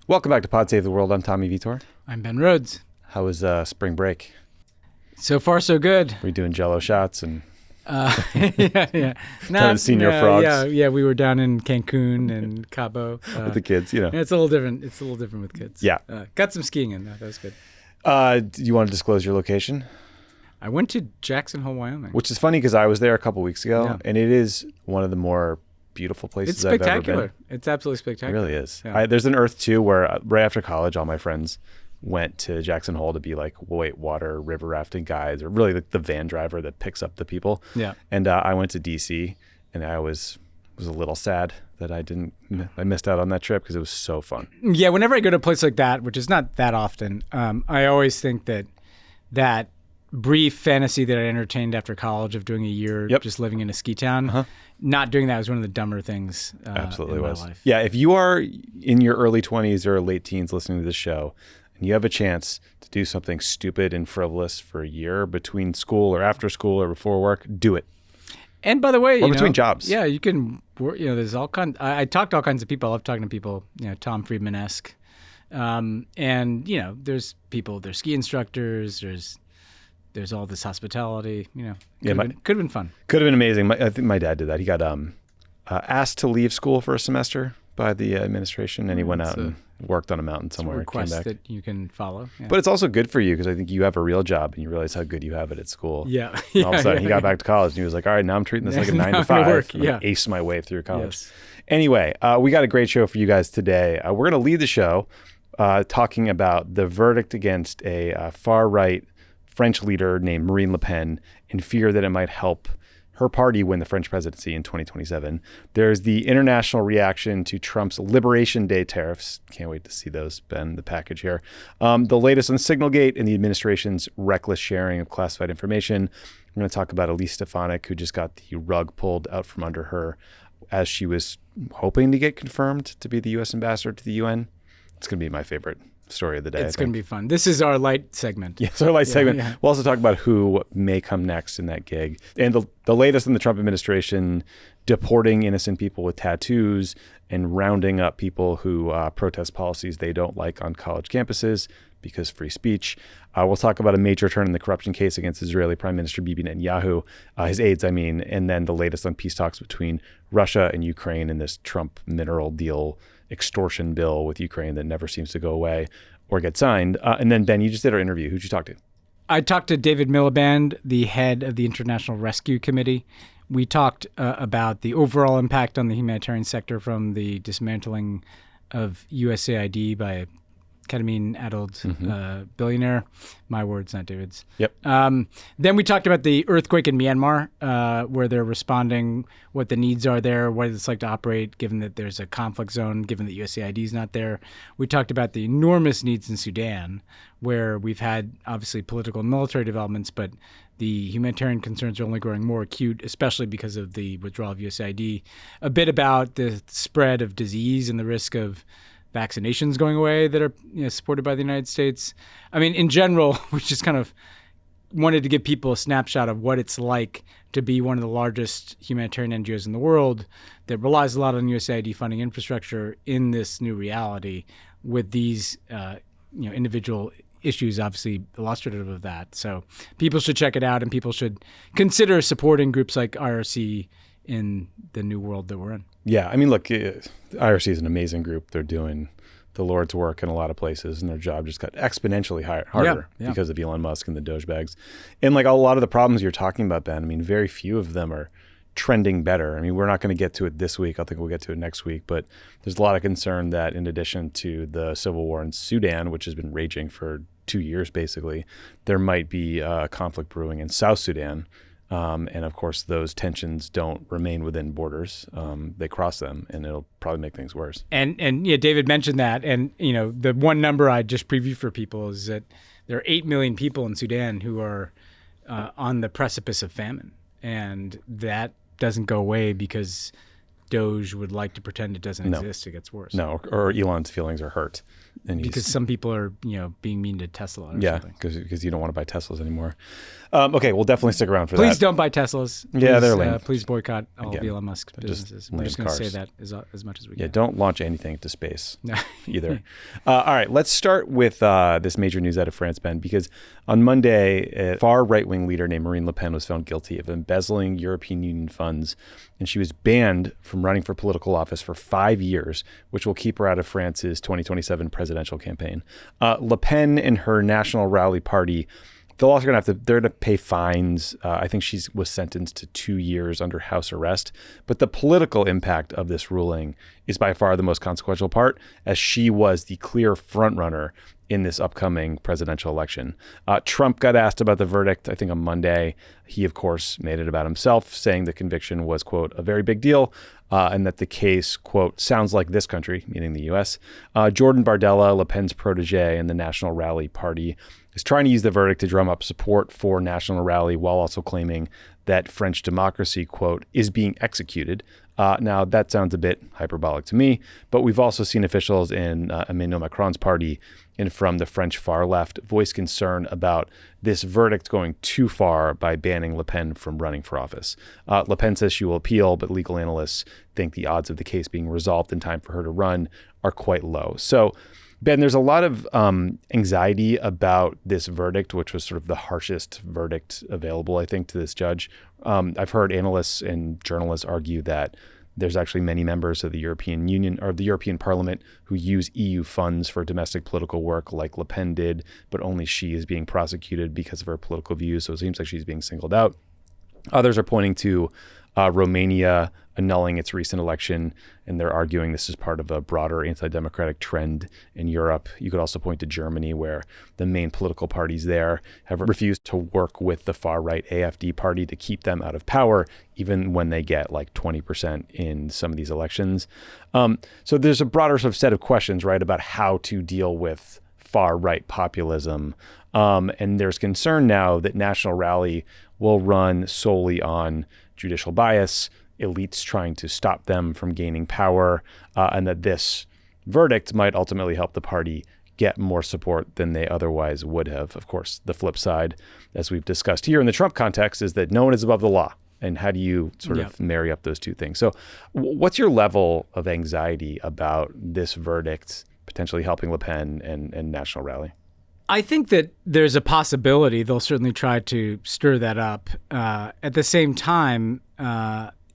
Welcome back to Pod Save the World. I'm Tommy Vietor. I'm Ben Rhodes. How was spring break? So far, so good. Were you doing Jello shots and yeah. kind of senior frogs? Yeah. We were down in Cancun and Cabo with the kids. It's a little different. It's a little different with kids. Yeah. Got some skiing in though. That was good. Do you want to disclose your location? I went to Jackson Hole, Wyoming. Which is funny because I was there a couple weeks ago, and it is one of the more beautiful places I've ever been. It's absolutely spectacular. It really is. Yeah. There's an Earth 2 where right after college, all my friends went to Jackson Hole to be like whitewater river rafting guides, or really the van driver that picks up the people. Yeah. And I went to DC, and I was a little sad that I missed out on that trip because it was so fun. Yeah. Whenever I go to a place like that, which is not that often, I always think that brief fantasy that I entertained after college of doing a year just living in a ski town, not doing that was one of the dumber things Absolutely in my was. life. Yeah, if you are in your early 20s or late teens listening to this show, and you have a chance to do something stupid and frivolous for a year between school or after school or before work, do it. And by the way, or between jobs. Yeah, you can, there's all kinds, I talk to all kinds of people. I love talking to people, Tom Friedman-esque. And, there's people, there's ski instructors, there's all this hospitality, could have been fun. Could have been amazing. I think my dad did that. He got asked to leave school for a semester by the administration, and he went out and worked on a mountain somewhere. It's a request came back. that you can follow. Yeah. But it's also good for you because I think you have a real job and you realize how good you have it at school. Yeah. And all of a sudden he got back to college and he was like, all right, now I'm treating this like a 9 to 5. Work. And ace my way through college. Yes. Anyway, we got a great show for you guys today. We're going to lead the show talking about the verdict against a far-right French leader named Marine Le Pen in fear that it might help her party win the French presidency in 2027. There's the international reaction to Trump's Liberation Day tariffs. Can't wait to see those, Ben, the package here. The latest on Signalgate and the administration's reckless sharing of classified information. We're going to talk about Elise Stefanik, who just got the rug pulled out from under her as she was hoping to get confirmed to be the U.S. ambassador to the UN. It's going to be my favorite story of the day. It's going to be fun. This is our light segment. Yes, our light segment. Yeah. We'll also talk about who may come next in that gig. And the latest in the Trump administration deporting innocent people with tattoos and rounding up people who protest policies they don't like on college campuses because free speech. We'll talk about a major turn in the corruption case against Israeli Prime Minister Bibi Netanyahu, his aides, and then the latest on peace talks between Russia and Ukraine and this Trump mineral deal extortion bill with Ukraine that never seems to go away or get signed. And then, Ben, you just did our interview. Who'd you talk to? I talked to David Miliband, the head of the International Rescue Committee. We talked about the overall impact on the humanitarian sector from the dismantling of USAID by a ketamine-addled billionaire. My words, not David's. Yep. Then we talked about the earthquake in Myanmar, where they're responding, what the needs are there, what it's like to operate, given that there's a conflict zone, given that USAID is not there. We talked about the enormous needs in Sudan, where we've had, obviously, political and military developments, but the humanitarian concerns are only growing more acute, especially because of the withdrawal of USAID. A bit about the spread of disease and the risk of vaccinations going away that are supported by the United States. I mean, in general, we just kind of wanted to give people a snapshot of what it's like to be one of the largest humanitarian NGOs in the world that relies a lot on USAID funding infrastructure in this new reality with these individual issues obviously illustrative of that. So people should check it out and people should consider supporting groups like IRC in the new world that we're in. Yeah, I mean, look, IRC is an amazing group. They're doing the Lord's work in a lot of places, and their job just got exponentially harder because of Elon Musk and the Dogebags. And like a lot of the problems you're talking about, Ben, I mean, very few of them are trending better. I mean, we're not going to get to it this week. I think we'll get to it next week. But there's a lot of concern that in addition to the civil war in Sudan, which has been raging for 2 years, basically, there might be conflict brewing in South Sudan. And of course, those tensions don't remain within borders. They cross them, and it'll probably make things worse. And David mentioned that. And, the one number I just previewed for people is that there are 8 million people in Sudan who are on the precipice of famine. And that doesn't go away because Doge would like to pretend it doesn't exist. It gets worse. No, or Elon's feelings are hurt. And because some people are, being mean to Tesla or something. because you don't want to buy Teslas anymore. Okay, we'll definitely stick around for that. Please don't buy Teslas. Yeah, they're lame. Please boycott all of Elon Musk's businesses. We're just going to say that as much as we can. Yeah, don't launch anything into space either. All right, let's start with this major news out of France, Ben, because on Monday, a far right-wing leader named Marine Le Pen was found guilty of embezzling European Union funds, and she was banned from running for political office for 5 years, which will keep her out of France's 2027 presidential campaign. Le Pen and her National Rally Party, they're going to pay fines. I think she was sentenced to 2 years under house arrest. But the political impact of this ruling is by far the most consequential part, as she was the clear frontrunner in this upcoming presidential election. Trump got asked about the verdict, I think on Monday. He, of course, made it about himself, saying the conviction was, quote, a very big deal, and that the case, quote, sounds like this country, meaning the U.S. Jordan Bardella, Le Pen's protege in the National Rally Party, is trying to use the verdict to drum up support for National Rally while also claiming that French democracy, quote, is being executed. Now, that sounds a bit hyperbolic to me, but we've also seen officials in Emmanuel Macron's party and from the French far left voice concern about this verdict going too far by banning Le Pen from running for office. Le Pen says she will appeal, but legal analysts think the odds of the case being resolved in time for her to run are quite low. So, Ben, there's a lot of anxiety about this verdict, which was sort of the harshest verdict available, I think, to this judge. I've heard analysts and journalists argue that there's actually many members of the European Union or the European Parliament who use EU funds for domestic political work like Le Pen did, but only she is being prosecuted because of her political views. So it seems like she's being singled out. Others are pointing to Romania annulling its recent election, and they're arguing this is part of a broader anti-democratic trend in Europe. You could also point to Germany, where the main political parties there have refused to work with the far-right AfD party to keep them out of power, even when they get like 20% in some of these elections. So there's a broader sort of set of questions, right, about how to deal with far-right populism. And there's concern now that National Rally will run solely on judicial bias, elites trying to stop them from gaining power, and that this verdict might ultimately help the party get more support than they otherwise would have. Of course, the flip side, as we've discussed here in the Trump context, is that no one is above the law. And how do you sort of marry up those two things? So what's your level of anxiety about this verdict potentially helping Le Pen and National Rally? I think that there's a possibility they'll certainly try to stir that up. At the same time,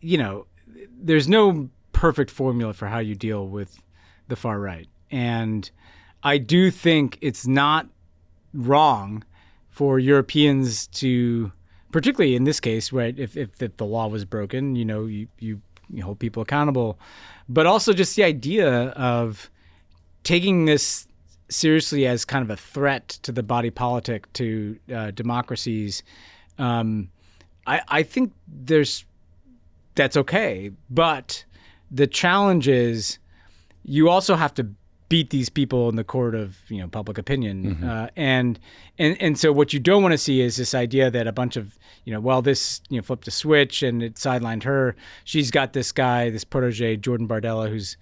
there's no perfect formula for how you deal with the far right. And I do think it's not wrong for Europeans to, particularly in this case, right, if the law was broken, you hold people accountable. But also just the idea of taking this seriously as kind of a threat to the body politic, to democracies, I think that's okay. But the challenge is you also have to beat these people in the court of public opinion, and so what you don't want to see is this idea that a bunch of this flipped a switch and it sidelined her. She's got this guy, this protege Jordan Bardella, who's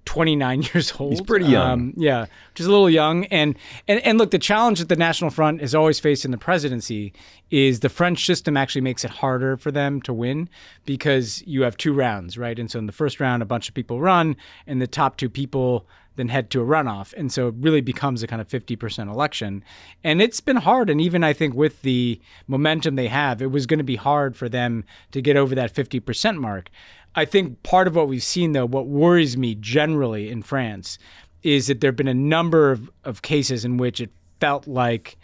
29 years old. He's pretty young. Which is a little young. And look, the challenge that the National Front has always faced in the presidency is the French system actually makes it harder for them to win because you have 2 rounds, right? And so in the first round, a bunch of people run, and the top 2 people then head to a runoff. And so it really becomes a kind of 50% election. And it's been hard. And even I think with the momentum they have, it was going to be hard for them to get over that 50% mark. I think part of what we've seen, though, what worries me generally in France is that there have been a number of cases in which it felt like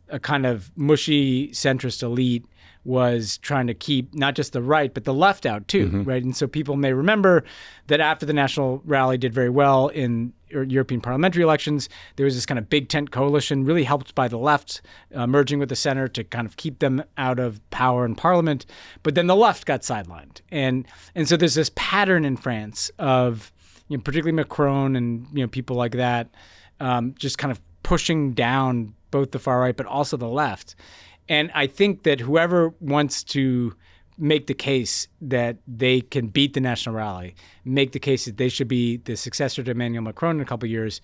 a kind of mushy centrist elite was trying to keep not just the right, but the left out too, right? And so people may remember that after the National Rally did very well in European parliamentary elections, there was this kind of big tent coalition really helped by the left merging with the center to kind of keep them out of power in parliament. But then the left got sidelined. And so there's this pattern in France of, particularly Macron and, people like that, just kind of pushing down both the far right, but also the left. And I think that whoever wants to make the case that they can beat the National Rally, make the case that they should be the successor to Emmanuel Macron in a couple of years,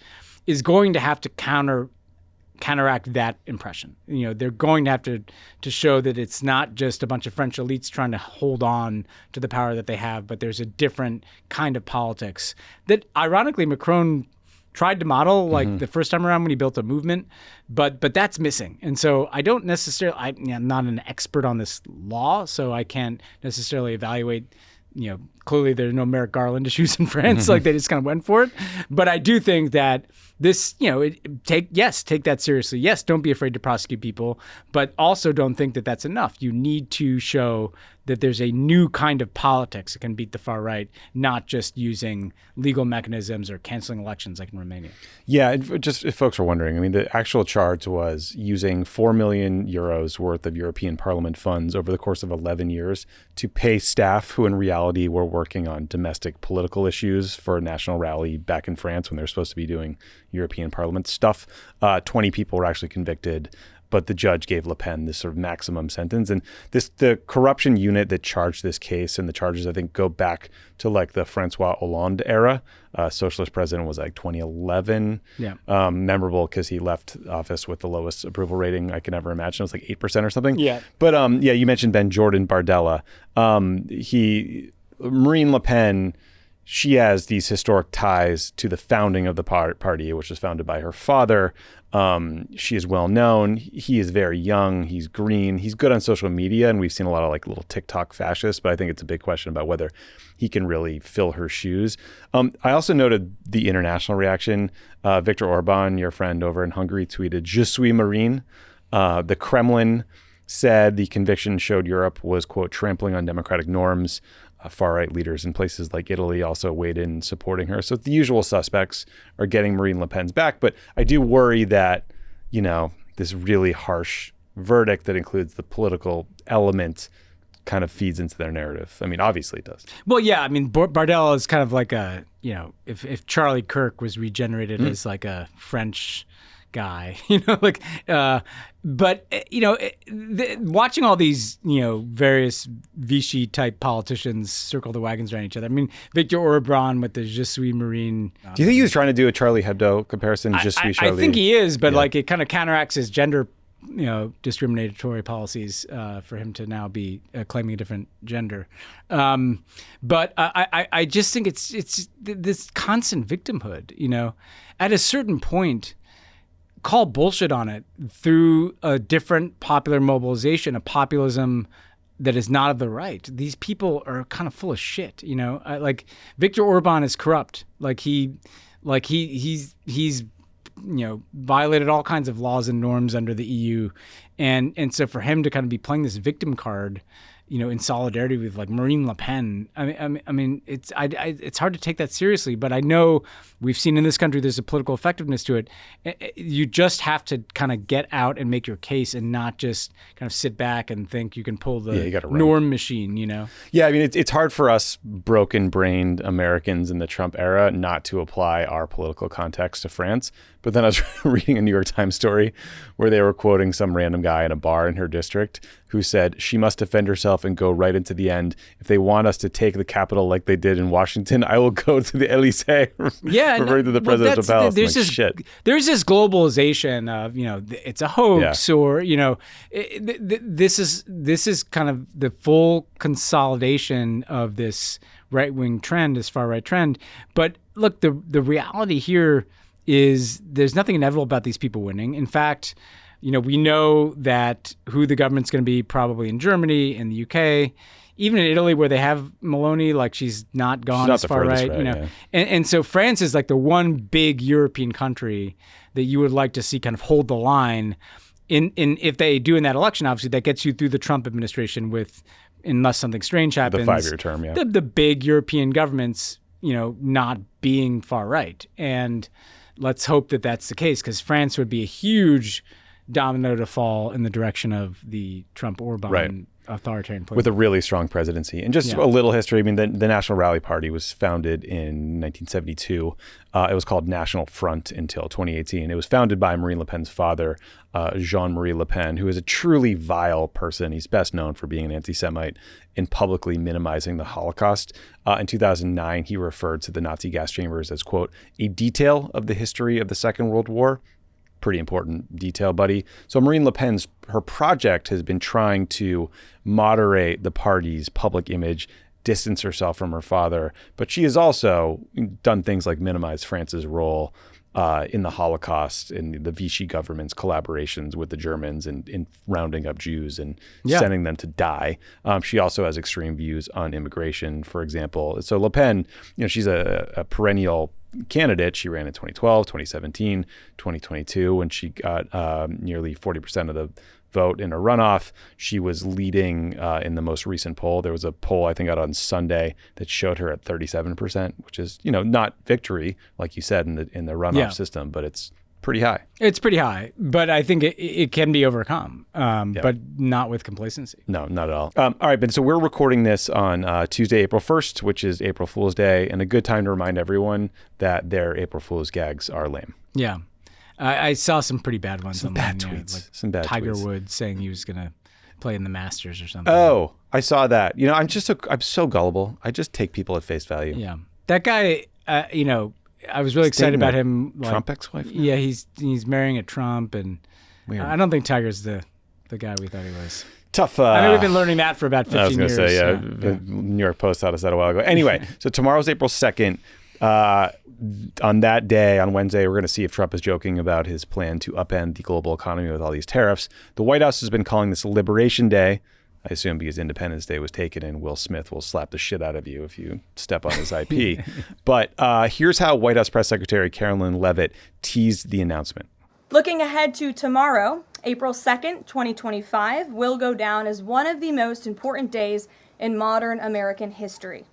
is going to have to counteract that impression. They're going to have to show that it's not just a bunch of French elites trying to hold on to the power that they have, but there's a different kind of politics that, ironically, Macron tried to model the first time around when he built a movement, but that's missing. And so I don't necessarily, I'm not an expert on this law, so I can't necessarily evaluate. Clearly there's no Merrick Garland issues in France. They just kind of went for it. But I do think that this, take that seriously. Yes, don't be afraid to prosecute people, but also don't think that that's enough. You need to show that there's a new kind of politics that can beat the far right, not just using legal mechanisms or canceling elections like in Romania. Yeah, just if folks are wondering, the actual charge was using 4 million euros worth of European Parliament funds over the course of 11 years to pay staff who in reality were working on domestic political issues for a national rally back in France when they're supposed to be doing European Parliament stuff. 20 people were actually convicted, but the judge gave Le Pen this sort of maximum sentence. And the corruption unit that charged this case, and the charges, I think, go back to the Francois Hollande era. Socialist president was 2011. Yeah. Memorable because he left office with the lowest approval rating I can ever imagine. It was 8% or something. Yeah. But you mentioned Ben Jordan Bardella. Marine Le Pen, she has these historic ties to the founding of the party, which was founded by her father. She is well known. He is very young. He's green. He's good on social media, and we've seen a lot of little TikTok fascists, but I think it's a big question about whether he can really fill her shoes. I also noted the international reaction. Viktor Orban, your friend over in Hungary, tweeted, "Je suis Marine." The Kremlin said the conviction showed Europe was, quote, trampling on democratic norms. Far-right leaders in places like Italy also weighed in supporting her. So the usual suspects are getting Marine Le Pen's back. But I do worry that, this really harsh verdict that includes the political element kind of feeds into their narrative. Obviously it does. Well, yeah. Bardella is kind of like if Charlie Kirk was regenerated as a French guy, watching all these, various Vichy type politicians circle the wagons around each other. Viktor Orban with the Je suis Marine. Do you think he was trying to do a Charlie Hebdo comparison? Je suis Charlie? I think he is, but it kind of counteracts his gender, discriminatory policies for him to now be claiming a different gender. But I just think it's this constant victimhood. At a certain point, call bullshit on it through a different popular mobilization, a populism that is not of the right. These people are kind of full of shit, Viktor Orban is corrupt. He's violated all kinds of laws and norms under the EU, and so for him to kind of be playing this victim card, in solidarity with Marine Le Pen, it's hard to take that seriously. But I know we've seen in this country there's a political effectiveness to it. You just have to kind of get out and make your case, and not just kind of sit back and think you can pull the norm machine. Yeah, it's hard for us broken-brained Americans in the Trump era not to apply our political context to France. But then I was reading a New York Times story where they were quoting some random guy in a bar in her district who said she must defend herself and go right into the end. If they want us to take the Capitol like they did in Washington, I will go to the Elysee. Yeah, referring to the presidential palace. There's this globalization of it's a hoax, or this is kind of the full consolidation of this right wing trend, this far right trend. But look, the reality here is there's nothing inevitable about these people winning. In fact, we know that who the government's going to be probably in Germany, in the UK, even in Italy where they have Meloni, she's not gone as far right, Yeah. And so France is the one big European country that you would like to see kind of hold the line. In if they do in that election, obviously that gets you through the Trump administration with, unless something strange happens, the 5-year term, yeah. The big European governments, not being far right. And let's hope that that's the case, because France would be a huge domino to fall in the direction of the Trump-Orban authoritarian point. With a really strong presidency. And just a little history. I mean, the National Rally Party was founded in 1972. It was called National Front until 2018. It was founded by Marine Le Pen's father, Jean-Marie Le Pen, who is a truly vile person. He's best known for being an anti-Semite and publicly minimizing the Holocaust. In 2009, he referred to the Nazi gas chambers as, quote, a detail of the history of the Second World War. Pretty important detail, buddy. So Marine Le Pen's, her project has been trying to moderate the party's public image, distance herself from her father, but she has also done things like minimize France's role in the Holocaust, in the Vichy government's collaborations with the Germans and in rounding up Jews and sending them to die. She also has extreme views on immigration, for example. So Le Pen, she's a perennial candidate. She ran in 2012, 2017, 2022, when she got nearly 40% of the vote in a runoff. She was leading in the most recent poll. There was a poll, I think, out on Sunday that showed her at 37%, which is, not victory, like you said, in the runoff system, but it's pretty high. It's pretty high, but I think it can be overcome, but not with complacency. No, not at all. All right, Ben, so we're recording this on Tuesday, April 1st, which is April Fool's Day, and a good time to remind everyone that their April Fool's gags are lame. Yeah. I saw some pretty bad ones. Some bad tweets. Like some bad Tiger tweets. Woods saying he was going to play in the Masters or something. Oh, I saw that. I'm so gullible. I just take people at face value. Yeah. That guy, I was really excited about him. Trump ex-wife? Yeah, he's marrying a Trump, and Weird. I don't think Tiger's the guy we thought he was. Tough. I mean, we've been learning that for about 15 years. I was going to say, the New York Post had us that a while ago. Anyway, so tomorrow's April 2nd. On that day, on Wednesday, we're going to see if Trump is joking about his plan to upend the global economy with all these tariffs. The White House has been calling this Liberation Day, I assume because Independence Day was taken and Will Smith will slap the shit out of you if you step on his IP. But here's how White House Press Secretary Carolyn Leavitt teased the announcement. Looking ahead to tomorrow, April 2nd, 2025, will go down as one of the most important days in modern American history.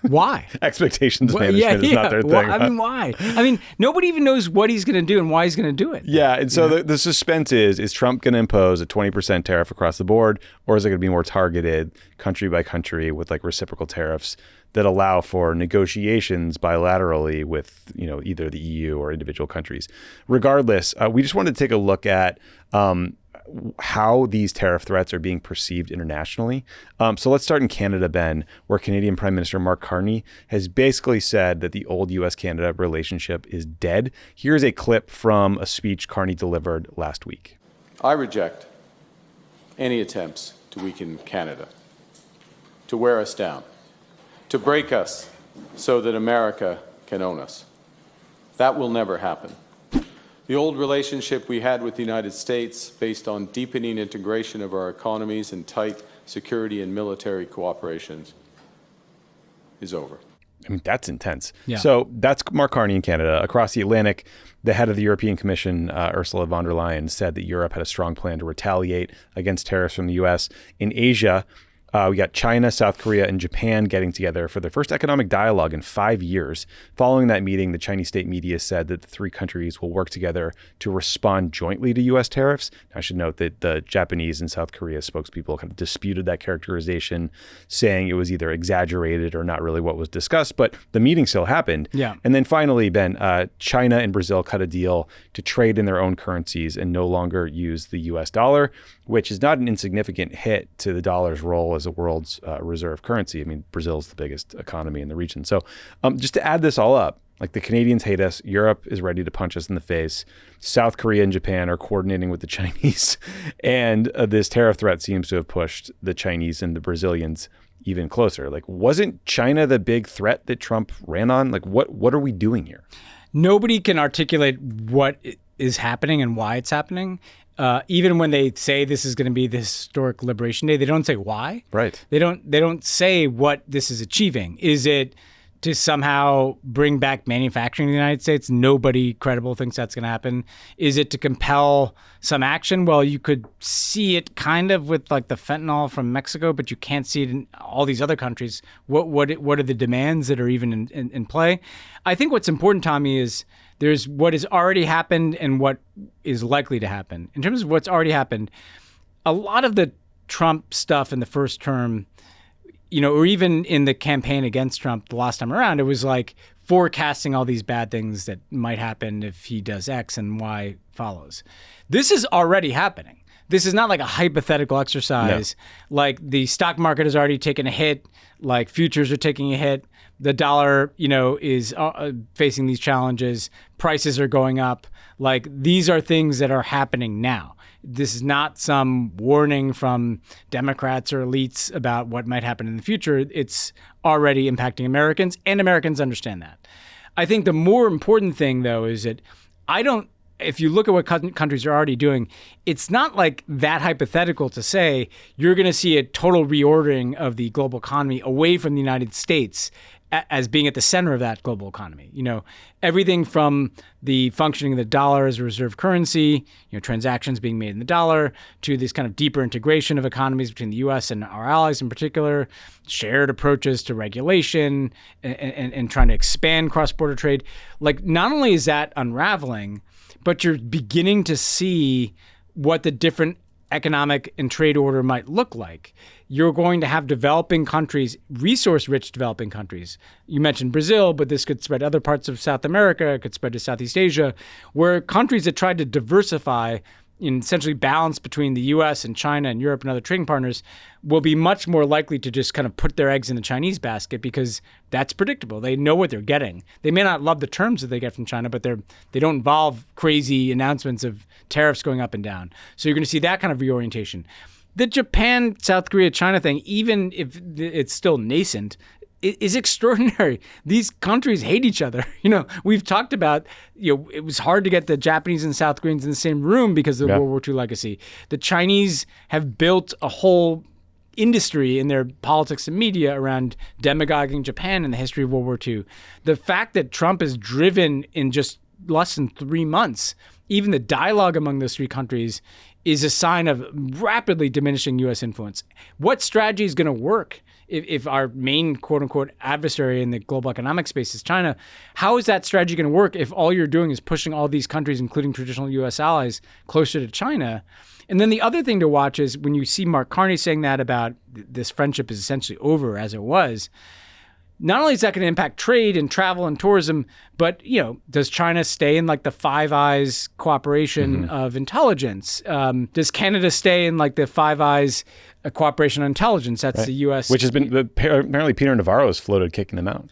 Why? Expectations management is not their thing. Why? I mean, nobody even knows what he's going to do and why he's going to do it. Yeah, and so the suspense is Trump going to impose a 20% tariff across the board, or is it going to be more targeted country by country with like reciprocal tariffs that allow for negotiations bilaterally with either the EU or individual countries? Regardless, we just wanted to take a look at how these tariff threats are being perceived internationally. So let's start in Canada, Ben, where Canadian Prime Minister Mark Carney has basically said that the old U.S.-Canada relationship is dead. Here's a clip from a speech Carney delivered last week. I reject any attempts to weaken Canada, to wear us down, to break us so that America can own us. That will never happen. The old relationship we had with the United States, based on deepening integration of our economies and tight security and military cooperation, is over. I mean, that's intense. Yeah. So that's Mark Carney in Canada. Across the Atlantic, the head of the European Commission, Ursula von der Leyen, said that Europe had a strong plan to retaliate against tariffs from the U.S. In Asia, we got China, South Korea, and Japan getting together for their first economic dialogue in 5 years. Following that meeting, the Chinese state media said that the three countries will work together to respond jointly to U.S. tariffs. Now, I should note that the Japanese and South Korea spokespeople kind of disputed that characterization, saying it was either exaggerated or not really what was discussed, but the meeting still happened. Yeah. And then finally, Ben, China and Brazil cut a deal to trade in their own currencies and no longer use the U.S. dollar, which is not an insignificant hit to the dollar's role as a world's reserve currency. I mean, Brazil's the biggest economy in the region. So just to add this all up, like the Canadians hate us, Europe is ready to punch us in the face, South Korea and Japan are coordinating with the Chinese, and this tariff threat seems to have pushed the Chinese and the Brazilians even closer. Like, wasn't China the big threat that Trump ran on? Like, what are we doing here? Nobody can articulate what is happening and why it's happening. Even when they say this is going to be the historic Liberation Day, they don't say why. Right. They don't say what this is achieving. Is it to somehow bring back manufacturing in the United States? Nobody credible thinks that's going to happen. Is it to compel some action? Well, you could see it kind of with like the fentanyl from Mexico, but you can't see it in all these other countries. What are the demands that are even in play? I think what's important, Tommy, is there's what has already happened and what is likely to happen. In terms of what's already happened, a lot of the Trump stuff in the first term, or even in the campaign against Trump the last time around, it was like forecasting all these bad things that might happen if he does X and Y follows. This is already happening. This is not like a hypothetical exercise. No. Like the stock market has already taken a hit, like futures are taking a hit. The dollar, is facing these challenges. Prices are going up. Like these are things that are happening now. This is not some warning from Democrats or elites about what might happen in the future. It's already impacting Americans, and Americans understand that. I think the more important thing, though, is that if you look at what countries are already doing, it's not like that hypothetical to say you're going to see a total reordering of the global economy away from the United States as being at the center of that global economy. Everything from the functioning of the dollar as a reserve currency, transactions being made in the dollar, to this kind of deeper integration of economies between the U.S. and our allies in particular, shared approaches to regulation and trying to expand cross-border trade. Like, not only is that unraveling, but you're beginning to see what the different economic and trade order might look like. You're going to have developing countries, resource-rich developing countries. You mentioned Brazil, but this could spread to other parts of South America, it could spread to Southeast Asia, where countries that tried to diversify and essentially balance between the U.S. and China and Europe and other trading partners will be much more likely to just kind of put their eggs in the Chinese basket because that's predictable. They know what they're getting. They may not love the terms that they get from China, but they don't involve crazy announcements of tariffs going up and down. So you're going to see that kind of reorientation. The Japan, South Korea, China thing, even if it's still nascent, is extraordinary. These countries hate each other. We've talked about, it was hard to get the Japanese and South Koreans in the same room because of the World War II legacy. The Chinese have built a whole industry in their politics and media around demagoguing Japan in the history of World War II. The fact that Trump is driven in just less than 3 months, even the dialogue among those three countries is a sign of rapidly diminishing U.S. influence. What strategy is going to work if our main quote-unquote adversary in the global economic space is China? How is that strategy going to work if all you're doing is pushing all these countries, including traditional U.S. allies, closer to China? And then the other thing to watch is when you see Mark Carney saying that about this friendship is essentially over as it was, not only is that going to impact trade and travel and tourism, but, does China stay in like the Five Eyes cooperation of intelligence? Does Canada stay in like the Five Eyes cooperation on intelligence? That's the U.S. Which has been, apparently Peter Navarro has floated kicking them out.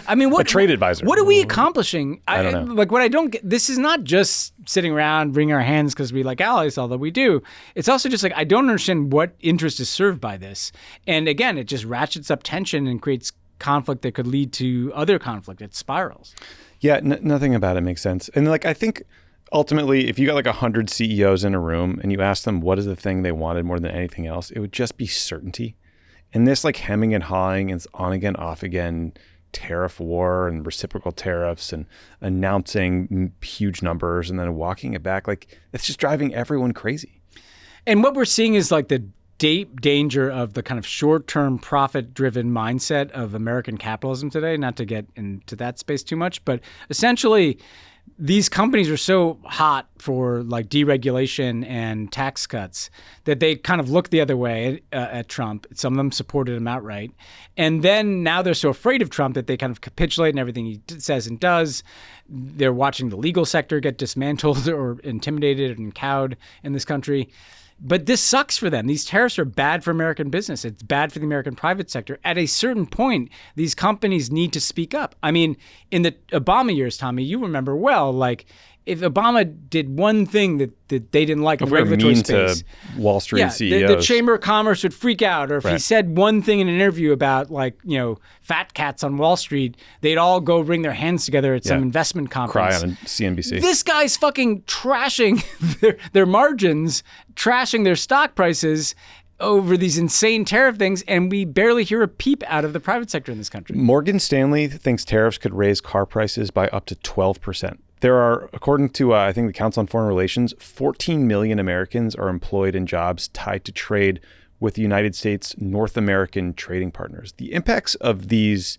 I mean, a trade advisor. What are we accomplishing? I don't know. Like, what I don't get, this is not just sitting around wringing our hands because we like allies, although we do. It's also just like, I don't understand what interest is served by this. And again, it just ratchets up tension and creates conflict that could lead to other conflict. It spirals. Yeah, nothing about it makes sense. And I think ultimately, if you got like 100 CEOs in a room and you ask them what is the thing they wanted more than anything else, it would just be certainty. And this like hemming and hawing and on again, off again, tariff war and reciprocal tariffs and announcing huge numbers and then walking it back, like it's just driving everyone crazy. And what we're seeing is like the deep danger of the kind of short-term profit-driven mindset of American capitalism today, not to get into that space too much, but essentially these companies are so hot for like deregulation and tax cuts that they kind of look the other way at Trump. Some of them supported him outright. And then now they're so afraid of Trump that they kind of capitulate in everything he says and does. They're watching the legal sector get dismantled or intimidated and cowed in this country. But this sucks for them. These tariffs are bad for American business. It's bad for the American private sector. At a certain point, these companies need to speak up. I mean, in the Obama years, Tommy, you remember well, like if Obama did one thing that they didn't like in the regulatory space, to Wall Street CEOs. The Chamber of Commerce would freak out. Or if he said one thing in an interview about fat cats on Wall Street, they'd all go wring their hands together at some investment conference. Cry on CNBC. This guy's fucking trashing their margins, trashing their stock prices over these insane tariff things, and we barely hear a peep out of the private sector in this country. Morgan Stanley thinks tariffs could raise car prices by up to 12%. There are, according to, I think, the Council on Foreign Relations, 14 million Americans are employed in jobs tied to trade with the United States North American trading partners. The impacts of these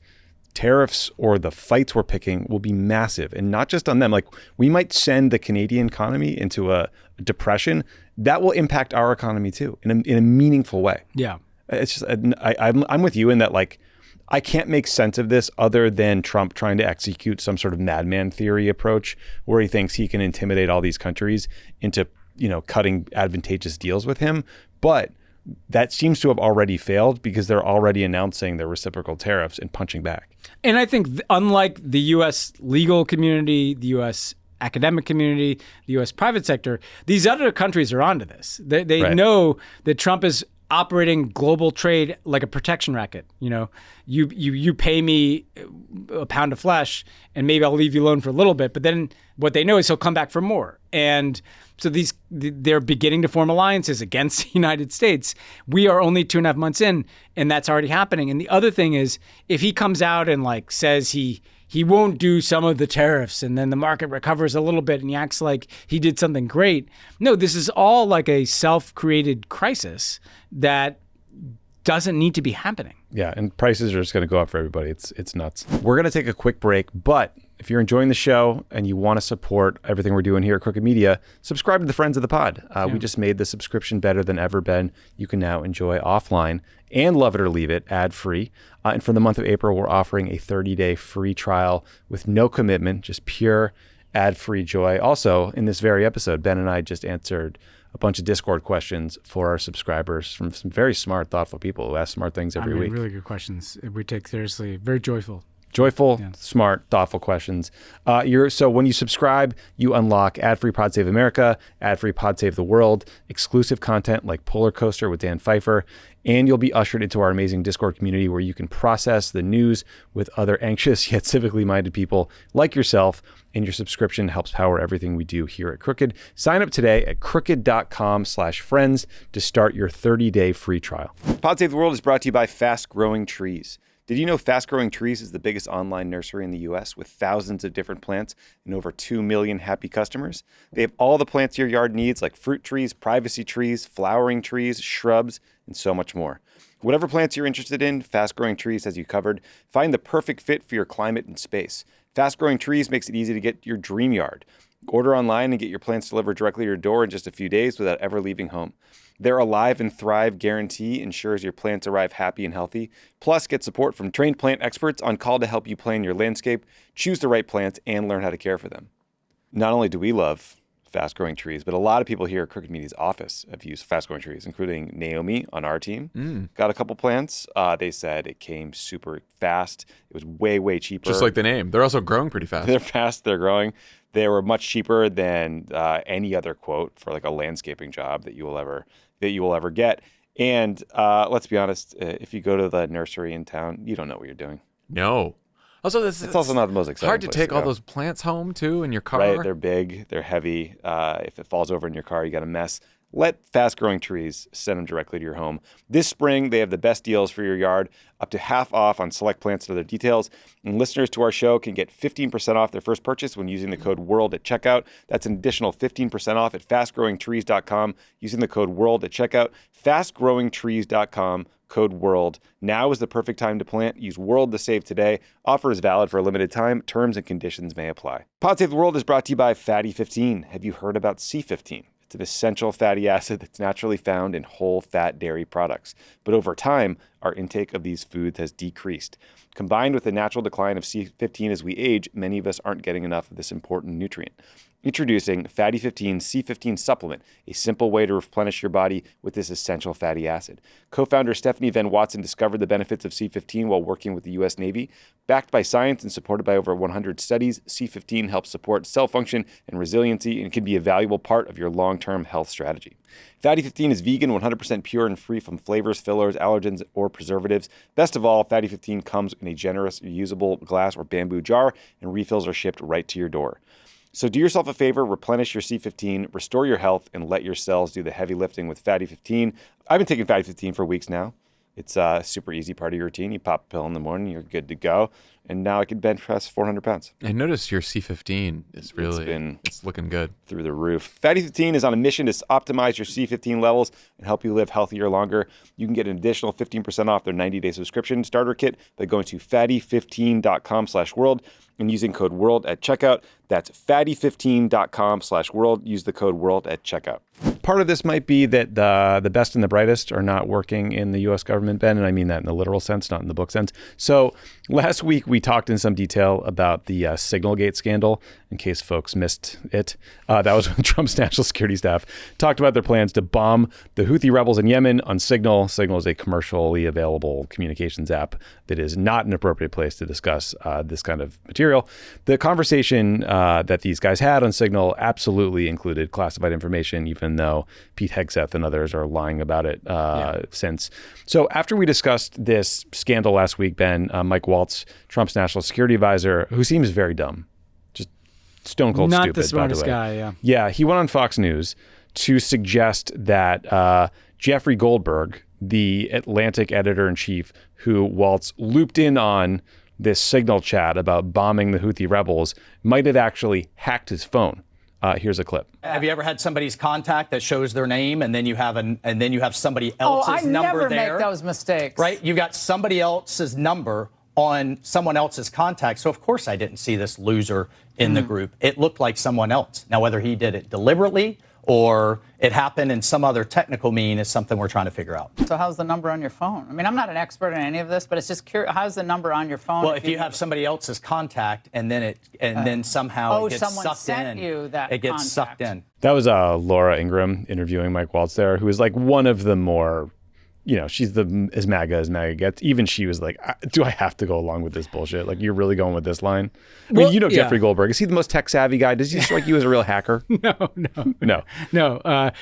tariffs or the fights we're picking will be massive, and not just on them. Like, we might send the Canadian economy into a depression that will impact our economy too in a meaningful way. Yeah. It's just, I'm with you in that, like, I can't make sense of this other than Trump trying to execute some sort of madman theory approach where he thinks he can intimidate all these countries into, cutting advantageous deals with him. But that seems to have already failed because they're already announcing their reciprocal tariffs and punching back. And I think unlike the U.S. legal community, the U.S. academic community, the U.S. private sector, these other countries are onto this. They Right. know that Trump is operating global trade like a protection racket. You pay me a pound of flesh and maybe I'll leave you alone for a little bit, but then what they know is he'll come back for more. And so they're beginning to form alliances against the United States. We are only 2.5 months in, and that's already happening. And the other thing is, if he comes out and says he won't do some of the tariffs and then the market recovers a little bit and he acts like he did something great. No, this is all like a self-created crisis that doesn't need to be happening. Yeah, and prices are just going to go up for everybody. It's nuts. We're going to take a quick break, but if you're enjoying the show and you want to support everything we're doing here at Crooked Media, subscribe to the Friends of the Pod. We just made the subscription better than ever, Ben. You can now enjoy offline and Love It or Leave It ad-free. And for the month of April, we're offering a 30-day free trial with no commitment, just pure ad-free joy. Also, in this very episode, Ben and I just answered a bunch of Discord questions for our subscribers from some very smart, thoughtful people who ask smart things every week. Really good questions. We take seriously. Very joyful. Joyful, smart, thoughtful questions. So when you subscribe, you unlock ad-free Pod Save America, ad-free Pod Save the World, exclusive content like Polar Coaster with Dan Pfeiffer, and you'll be ushered into our amazing Discord community where you can process the news with other anxious yet civically minded people like yourself, and your subscription helps power everything we do here at Crooked. Sign up today at crooked.com/friends to start your 30-day free trial. Pod Save the World is brought to you by Fast Growing Trees. Did you know Fast Growing Trees is the biggest online nursery in the U.S. with thousands of different plants and over 2 million happy customers? They have all the plants your yard needs, like fruit trees, privacy trees, flowering trees, shrubs, and so much more. Whatever plants you're interested in, Fast Growing Trees has you covered. Find the perfect fit for your climate and space. Fast Growing Trees makes it easy to get your dream yard. Order online and get your plants delivered directly to your door in just a few days without ever leaving home. Their Alive and Thrive guarantee ensures your plants arrive happy and healthy. Plus, get support from trained plant experts on call to help you plan your landscape, choose the right plants, and learn how to care for them. Not only do we love Fast Growing Trees, but a lot of people here at Crooked Media's office have used Fast Growing Trees, including Naomi on our team. Got a couple plants. They said it came super fast. It was way, way cheaper. Just like the name. They're also growing pretty fast. They're fast. They're growing. They were much cheaper than any other quote for like a landscaping job that you will ever get. And let's be honest, if you go to the nursery in town, you don't know what you're doing. No. Also, it's also not the most exciting. Hard to place take all go. those plants home too in your car. Right, they're big, they're heavy. If it falls over in your car, you got a mess. Let Fast Growing Trees send them directly to your home. This spring, they have the best deals for your yard, up to half off on select plants and other details. And listeners to our show can get 15% off their first purchase when using the code WORLD at checkout. That's an additional 15% off at fastgrowingtrees.com using the code WORLD at checkout. Fastgrowingtrees.com, code WORLD. Now is the perfect time to plant. Use WORLD to save today. Offer is valid for a limited time. Terms and conditions may apply. Pod Save the World is brought to you by Fatty 15. Have you heard about C15? It's an essential fatty acid that's naturally found in whole fat dairy products. But over time, our intake of these foods has decreased. Combined with the natural decline of C15 as we age, many of us aren't getting enough of this important nutrient. Introducing Fatty 15 C15 Supplement, a simple way to replenish your body with this essential fatty acid. Co-founder Stephanie Van Watson discovered the benefits of C15 while working with the U.S. Navy. Backed by science and supported by over 100 studies, C15 helps support cell function and resiliency and can be a valuable part of your long-term health strategy. Fatty 15 is vegan, 100% pure, and free from flavors, fillers, allergens, or preservatives. Best of all, Fatty 15 comes in a generous, reusable glass or bamboo jar, and refills are shipped right to your door. So do yourself a favor, replenish your C15, restore your health, and let your cells do the heavy lifting with Fatty 15. I've been taking Fatty 15 for weeks now. It's a super easy part of your routine. You pop a pill in the morning, you're good to go. And now I can bench press 400 pounds. I noticed your C15 is really, it's looking good. Through the roof. Fatty 15 is on a mission to optimize your C15 levels and help you live healthier longer. You can get an additional 15% off their 90-day subscription starter kit by going to fatty15.com/world and using code WORLD at checkout. That's fatty15.com/world. Use the code WORLD at checkout. Part of this might be that the best and the brightest are not working in the U.S. government, Ben, and I mean that in the literal sense, not in the book sense. So last week we talked in some detail about the Signalgate scandal, in case folks missed it. That was when Trump's national security staff talked about their plans to bomb the Houthi rebels in Yemen on Signal. Signal is a commercially available communications app that is not an appropriate place to discuss this kind of material. The conversation that these guys had on Signal absolutely included classified information, even though Pete Hegseth and others are lying about it since. So after we discussed this scandal last week, Ben, Mike Waltz, Trump's national security advisor, who seems very dumb, just stone cold Not stupid, the smartest by the way. guy, yeah. Yeah, he went on Fox News to suggest that Jeffrey Goldberg, the Atlantic editor-in-chief, who Waltz looped in on this Signal chat about bombing the Houthi rebels, might have actually hacked his phone. Here's a clip. Have you ever had somebody's contact that shows their name and then you have somebody else's number there? I never make those mistakes. Right? You've got somebody else's number on someone else's contact. So of course I didn't see this loser in the group. It looked like someone else. Now whether he did it deliberately or it happened in some other technical mean is something we're trying to figure out. So how's the number on your phone? I mean, I'm not an expert in any of this, but it's just curious. How's the number on your phone? Well, if you have somebody else's contact and then somehow it gets someone sucked sent in, you that it gets sucked contact. in. That was Laura Ingraham interviewing Mike Waltz there, who is like one of the more, she's as MAGA as MAGA gets. Even she was like, do I have to go along with this bullshit? Like, you're really going with this line? I mean, Jeffrey Goldberg. Is he the most tech-savvy guy? Does he strike you as a real hacker? No.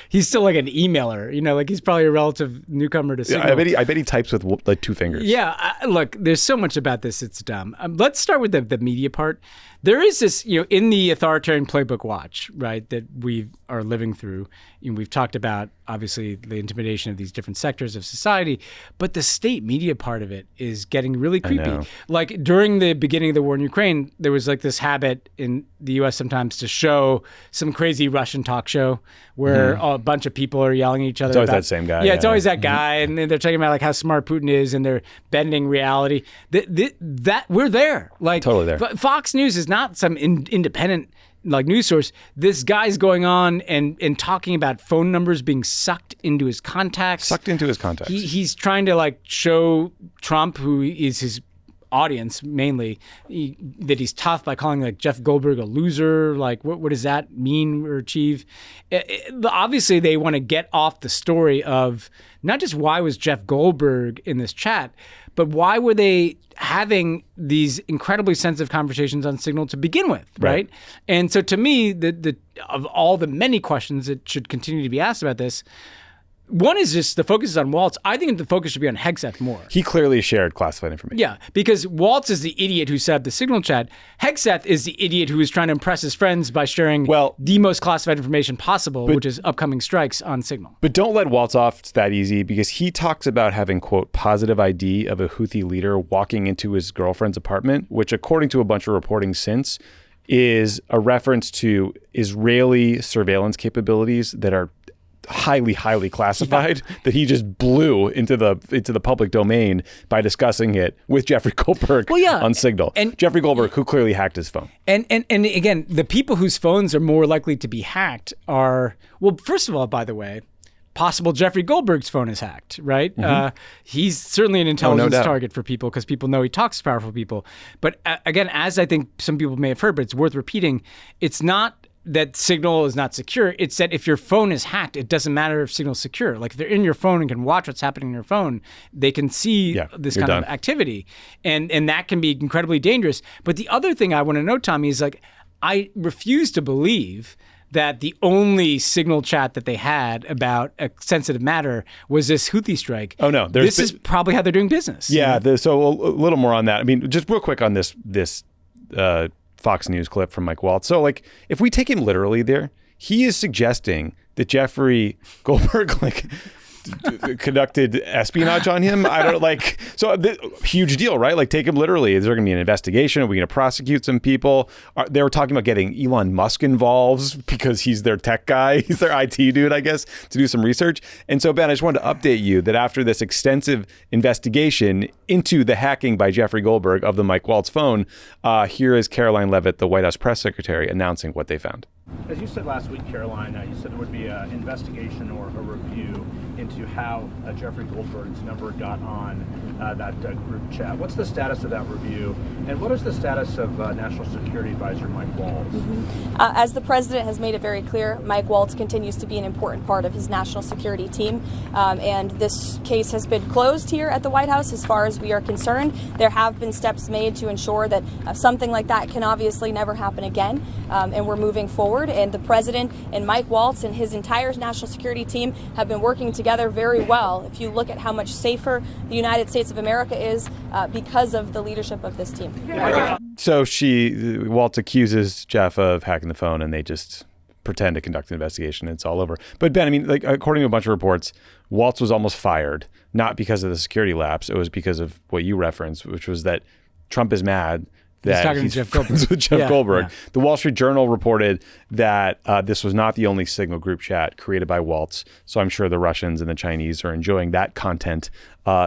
He's still like an emailer. Like he's probably a relative newcomer to Signal. I bet he types with like two fingers. Yeah, look, there's so much about this, it's dumb. Let's start with the media part. There is this, in the authoritarian playbook watch, right, that we are living through. We've talked about, obviously, the intimidation of these different sectors of society, but the state media part of it is getting really creepy. Like during the beginning of the war in Ukraine, there was like this habit in the U.S. sometimes to show some crazy Russian talk show where a bunch of people are yelling at each other. It's always that same guy. Yeah, it's always that guy, and they're talking about like how smart Putin is, and they're bending reality. That we're there, like totally there. But Fox News is not some independent like news source. This guy's going on and talking about phone numbers being sucked into his contacts. He's trying to like show Trump, who is his audience mainly, that he's tough by calling like Jeff Goldberg a loser. Like what does that mean or achieve? Obviously they want to get off the story of not just why was Jeff Goldberg in this chat, but why were they having these incredibly sensitive conversations on Signal to begin with, right? And so to me, the of all the many questions that should continue to be asked about this, one is just the focus is on Waltz. I think the focus should be on Hegseth more. He clearly shared classified information. Yeah, because Waltz is the idiot who set up the Signal chat. Hegseth is the idiot who is trying to impress his friends by sharing the most classified information possible, which is upcoming strikes on Signal. But don't let Waltz off that easy, because he talks about having, quote, positive ID of a Houthi leader walking into his girlfriend's apartment, which according to a bunch of reporting since is a reference to Israeli surveillance capabilities that are highly classified that he just blew into the public domain by discussing it with Jeffrey Goldberg on Signal. And Jeffrey Goldberg, who clearly hacked his phone. And again, the people whose phones are more likely to be hacked are, well, first of all, by the way, possible Jeffrey Goldberg's phone is hacked, right? He's certainly an intelligence target for people because people know he talks to powerful people. But again, as I think some people may have heard, but it's worth repeating, it's not that Signal is not secure. It's that if your phone is hacked, it doesn't matter if Signal's secure. Like if they're in your phone and can watch what's happening in your phone, they can see this kind of activity. And that can be incredibly dangerous. But the other thing I want to know, Tommy, is like, I refuse to believe that the only Signal chat that they had about a sensitive matter was this Houthi strike. Oh, no. This is probably how they're doing business. Yeah, so a little more on that. I mean, just real quick on this Fox News clip from Mike Waltz. So, like, if we take him literally there, he is suggesting that Jeffrey Goldberg, like, conducted espionage on him. I don't like, so huge deal, right? Like, take him literally. Is there going to be an investigation? Are we going to prosecute some people? They were talking about getting Elon Musk involved because he's their tech guy. He's their IT dude, I guess, to do some research. And so, Ben, I just wanted to update you that after this extensive investigation into the hacking by Jeffrey Goldberg of the Mike Waltz phone, here is Caroline Leavitt, the White House press secretary, announcing what they found. As you said last week, Caroline, you said there would be an investigation or a review into how Jeffrey Goldberg's number got on that group chat. What's the status of that review, and what is the status of National Security Advisor Mike Waltz? As the president has made it very clear, Mike Waltz continues to be an important part of his national security team, and this case has been closed here at the White House as far as we are concerned. There have been steps made to ensure that something like that can obviously never happen again, and we're moving forward. And the president and Mike Waltz and his entire national security team have been working together very well. If you look at how much safer the United States of America is because of the leadership of this team. So Waltz accuses Jeff of hacking the phone, and they just pretend to conduct an investigation. It's all over. But Ben, I mean, like, according to a bunch of reports, Waltz was almost fired, not because of the security lapse. It was because of what you referenced, which was that Trump is mad that he's friends with Jeff Goldberg. Yeah. The Wall Street Journal reported that this was not the only Signal group chat created by Waltz. So I'm sure the Russians and the Chinese are enjoying that content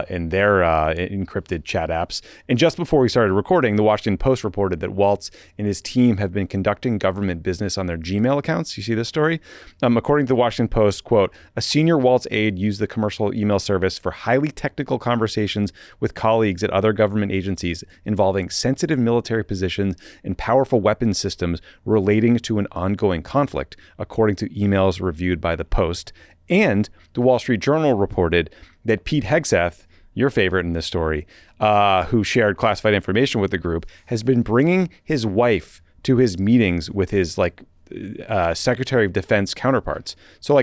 in their encrypted chat apps. And just before we started recording, the Washington Post reported that Waltz and his team have been conducting government business on their Gmail accounts. You see this story? According to the Washington Post, quote, a senior Waltz aide used the commercial email service for highly technical conversations with colleagues at other government agencies involving sensitive military positions and powerful weapons systems relating to an ongoing conflict, according to emails reviewed by the Post. And the Wall Street Journal reported that Pete Hegseth, your favorite in this story, who shared classified information with the group, has been bringing his wife to his meetings with his Secretary of Defense counterparts. So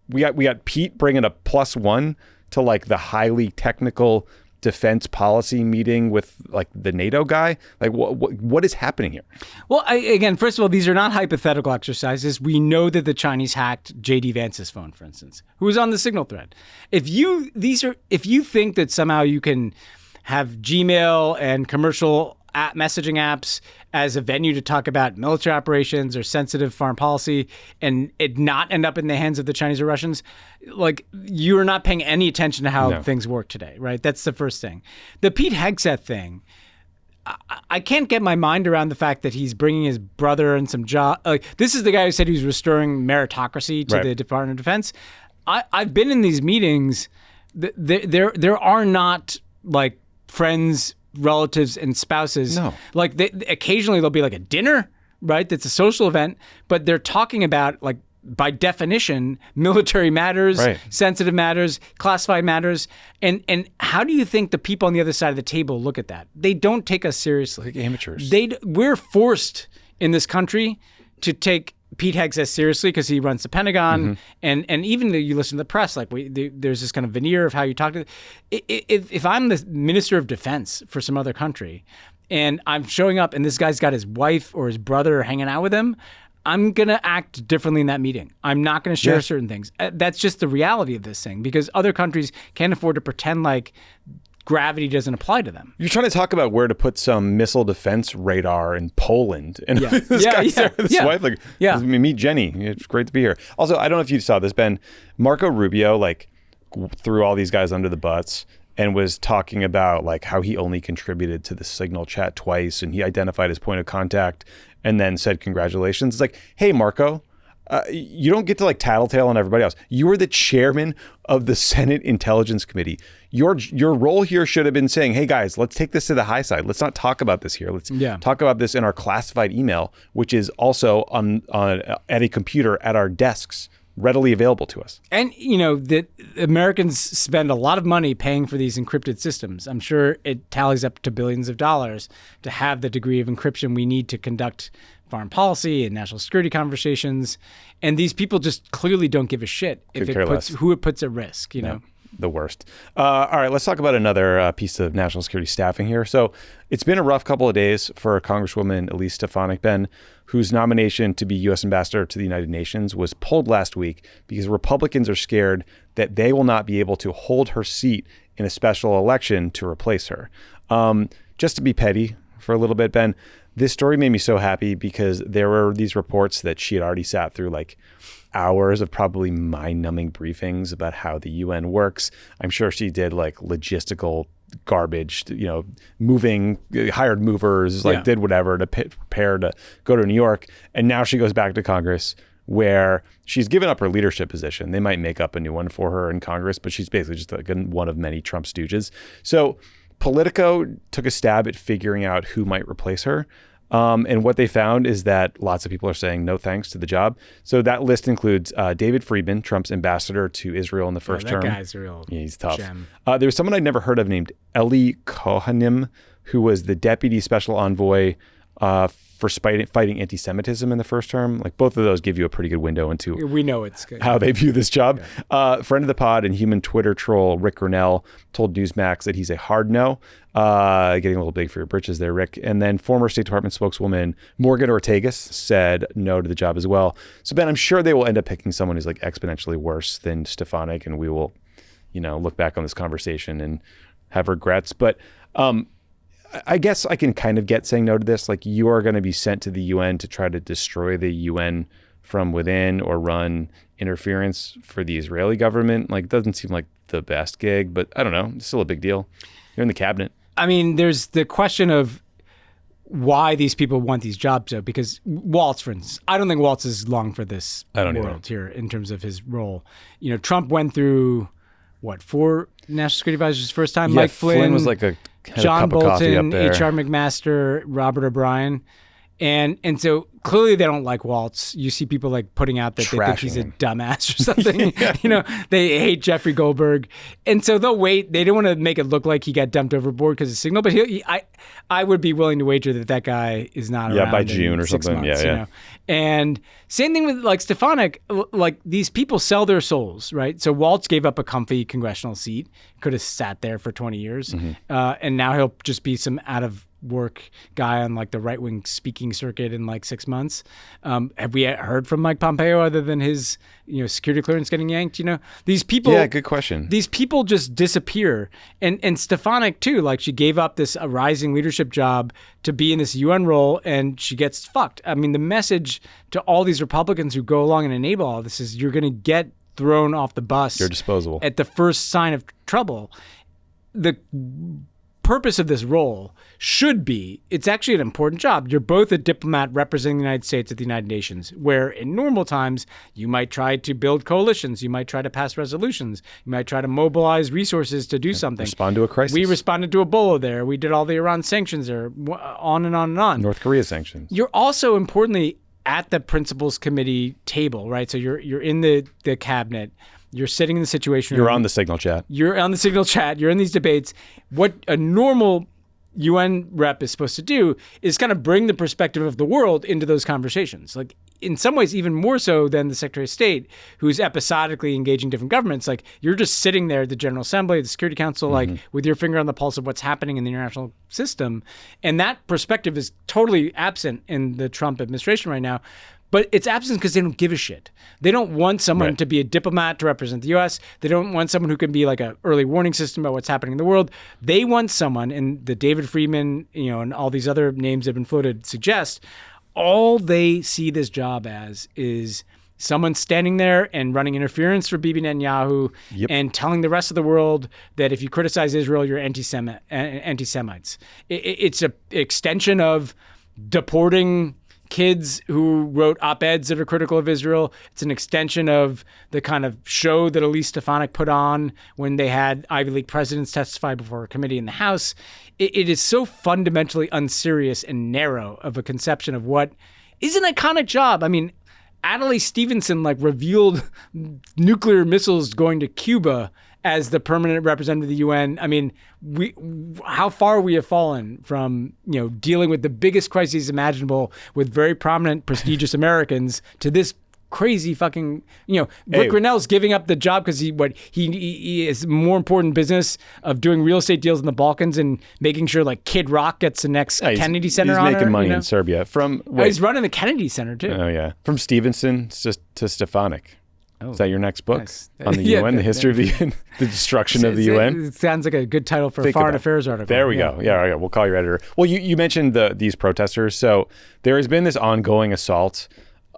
we got Pete bringing a +1 to the highly technical defense policy meeting with the NATO guy. What is happening here? Well, again, first of all, these are not hypothetical exercises. We know that the Chinese hacked J.D. Vance's phone, for instance, who was on the Signal thread. If you think that somehow you can have Gmail and commercial messaging apps as a venue to talk about military operations or sensitive foreign policy and it not end up in the hands of the Chinese or Russians, you're not paying any attention to how things work today, right? That's the first thing. The Pete Hegseth thing, I can't get my mind around the fact that he's bringing his brother and some job. This is the guy who said he was restoring meritocracy to the Department of Defense. I've been in these meetings. There are not friends, relatives, and spouses. No. Occasionally there'll be a dinner, right? That's a social event, but they're talking about by definition, military matters, sensitive matters, classified matters. And how do you think the people on the other side of the table look at that? They don't take us seriously. Like amateurs. We're forced in this country to take Pete Hegseth seriously because he runs the Pentagon, and even you listen to the press, there's this kind of veneer of how you talk to. If I'm the Minister of Defense for some other country, and I'm showing up, and this guy's got his wife or his brother hanging out with him, I'm gonna act differently in that meeting. I'm not gonna share certain things. That's just the reality of this thing, because other countries can't afford to pretend like gravity doesn't apply to them. You're trying to talk about where to put some missile defense radar in Poland. And this guy's there with his wife, meet Jenny. It's great to be here. Also, I don't know if you saw this, Ben. Marco Rubio, threw all these guys under the bus and was talking about how he only contributed to the Signal chat twice, and he identified his point of contact and then said congratulations. It's hey, Marco, you don't get to tattletale on everybody else. You were the chairman of the Senate Intelligence Committee. Your role here should have been saying, hey guys, let's take this to the high side. Let's not talk about this here. Let's talk about this in our classified email, which is also at a computer at our desks, readily available to us. And that Americans spend a lot of money paying for these encrypted systems. I'm sure it tallies up to billions of dollars to have the degree of encryption we need to conduct foreign policy and national security conversations. And these people just clearly don't give a shit who it puts at risk, know? the worst. All right, let's talk about another piece of national security staffing here. So it's been a rough couple of days for Congresswoman Elise Stefanik, Ben, whose nomination to be U.S. ambassador to the United Nations was pulled last week because Republicans are scared that they will not be able to hold her seat in a special election to replace her. Just to be petty for a little bit, Ben, this story made me so happy because there were these reports that she had already sat through like hours of probably mind-numbing briefings about how the UN works. I'm sure she did like logistical garbage, moving, hired movers, did whatever to prepare to go to New York. And now she goes back to Congress where she's given up her leadership position. They might make up a new one for her in Congress, but she's basically just like one of many Trump stooges. So Politico took a stab at figuring out who might replace her. And what they found is that lots of people are saying no thanks to the job. So that list includes David Friedman, Trump's ambassador to Israel in the first term. That guy's real. Yeah, he's tough. Gem. There was someone I'd never heard of named Eli Kohanim, who was the deputy special envoy for fighting anti-Semitism in the first term. Like both of those give you a pretty good window into we know it's good. How they view this job. Friend of the pod and human Twitter troll Rick Grinnell told Newsmax that he's a hard no. Getting a little big for your britches there, Rick. And then former State Department spokeswoman Morgan Ortagus said no to the job as well. So Ben, I'm sure they will end up picking someone who's like exponentially worse than Stefanik, and we will, look back on this conversation and have regrets. But I guess I can kind of get saying no to this. Like, you are going to be sent to the UN to try to destroy the UN from within or run interference for the Israeli government. Like, doesn't seem like the best gig, but I don't know. It's still a big deal. You're in the cabinet. I mean, there's the question of why these people want these jobs, though, because Waltz, for instance, I don't think Waltz is long for this world here in terms of his role. Trump went through, 4 national security advisors first time? Yeah, Mike Flynn was like John Bolton, H.R. McMaster, Robert O'Brien. And so clearly they don't like Waltz. You see people like putting out that they think he's a dumbass or something. They hate Jeffrey Goldberg. And so they'll wait. They don't want to make it look like he got dumped overboard because of Signal. But I would be willing to wager that guy is not around by June or 6 something. Months, And same thing with like Stefanik. Like, these people sell their souls, right? So Waltz gave up a comfy congressional seat, could have sat there for 20 years. And now he'll just be some out of work guy on like the right-wing speaking circuit in like 6 months. Have we heard from Mike Pompeo other than his security clearance getting yanked? These people. Yeah, good question. These people just disappear. And Stefanik too, like, she gave up this rising leadership job to be in this UN role, and she gets fucked. I mean, the message to all these Republicans who go along and enable all this is you're going to get thrown off the bus. You're disposable at the first sign of trouble. The purpose of this role should be, it's actually an important job. You're both a diplomat representing the United States at the United Nations, where in normal times you might try to build coalitions, you might try to pass resolutions, you might try to mobilize resources to do something. Respond to a crisis. We responded to Ebola there. We did all the Iran sanctions there, on and on and on. North Korea sanctions. You're also importantly at the principals committee table, right? So you're in the cabinet. You're sitting in the situation room. You're on the Signal chat. You're on the Signal chat. You're in these debates. What a normal UN rep is supposed to do is kind of bring the perspective of the world into those conversations. Like, in some ways, even more so than the Secretary of State, who's episodically engaging different governments. Like, you're just sitting there at the General Assembly, the Security Council, like, with your finger on the pulse of what's happening in the international system. And that perspective is totally absent in the Trump administration right now. But it's absent because they don't give a shit. They don't want someone to be a diplomat to represent the U.S. They don't want someone who can be like an early warning system about what's happening in the world. They want someone, and the David Friedman, and all these other names that have been floated suggest, all they see this job as is someone standing there and running interference for Bibi Netanyahu and telling the rest of the world that if you criticize Israel, you're anti-Semites. It's an extension of deporting kids who wrote op-eds that are critical of Israel. It's an extension of the kind of show that Elise Stefanik put on when they had Ivy League presidents testify before a committee in the House. It is so fundamentally unserious and narrow of a conception of what is an iconic job. I mean, Adlai Stevenson revealed nuclear missiles going to Cuba as the permanent representative of the UN. I mean, how far we have fallen from, dealing with the biggest crises imaginable with very prominent, prestigious Americans to this crazy fucking, Rick Grinnell's giving up the job because he is more important business of doing real estate deals in the Balkans and making sure like Kid Rock gets the next Kennedy Center He's honor, making money in Serbia. He's running the Kennedy Center too. Oh yeah. From Stevenson to Stefanik. Is that your next book on the UN, the history of the UN, the destruction of the UN? It sounds like a good title for a foreign affairs article. There we go. Yeah, we'll call your editor. Well, you mentioned these protesters. So there has been this ongoing assault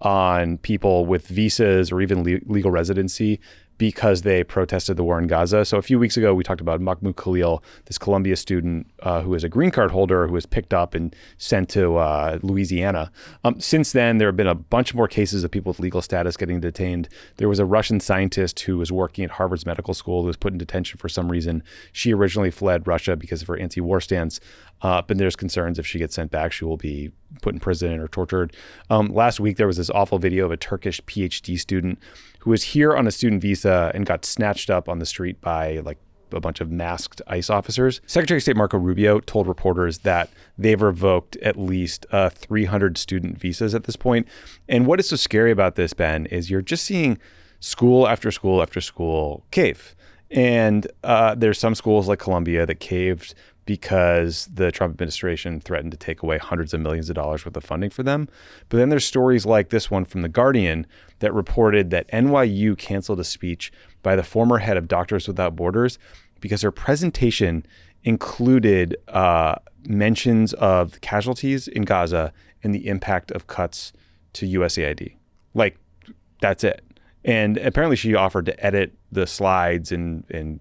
on people with visas or even legal residency because they protested the war in Gaza. So a few weeks ago, we talked about Mahmoud Khalil, this Columbia student who is a green card holder who was picked up and sent to Louisiana. Since then, there have been a bunch more cases of people with legal status getting detained. There was a Russian scientist who was working at Harvard's medical school who was put in detention for some reason. She originally fled Russia because of her anti-war stance. But there's concerns if she gets sent back, she will be put in prison or tortured. Last week, there was this awful video of a Turkish PhD student who was here on a student visa and got snatched up on the street by like a bunch of masked ICE officers. Secretary of State Marco Rubio told reporters that they've revoked at least 300 student visas at this point. And what is so scary about this, Ben, is you're just seeing school after school after school cave. And there's some schools like Columbia that caved because the Trump administration threatened to take away hundreds of millions of dollars worth of funding for them. But then there's stories like this one from The Guardian that reported that NYU canceled a speech by the former head of Doctors Without Borders because her presentation included mentions of casualties in Gaza and the impact of cuts to USAID. Like, that's it. And apparently she offered to edit the slides and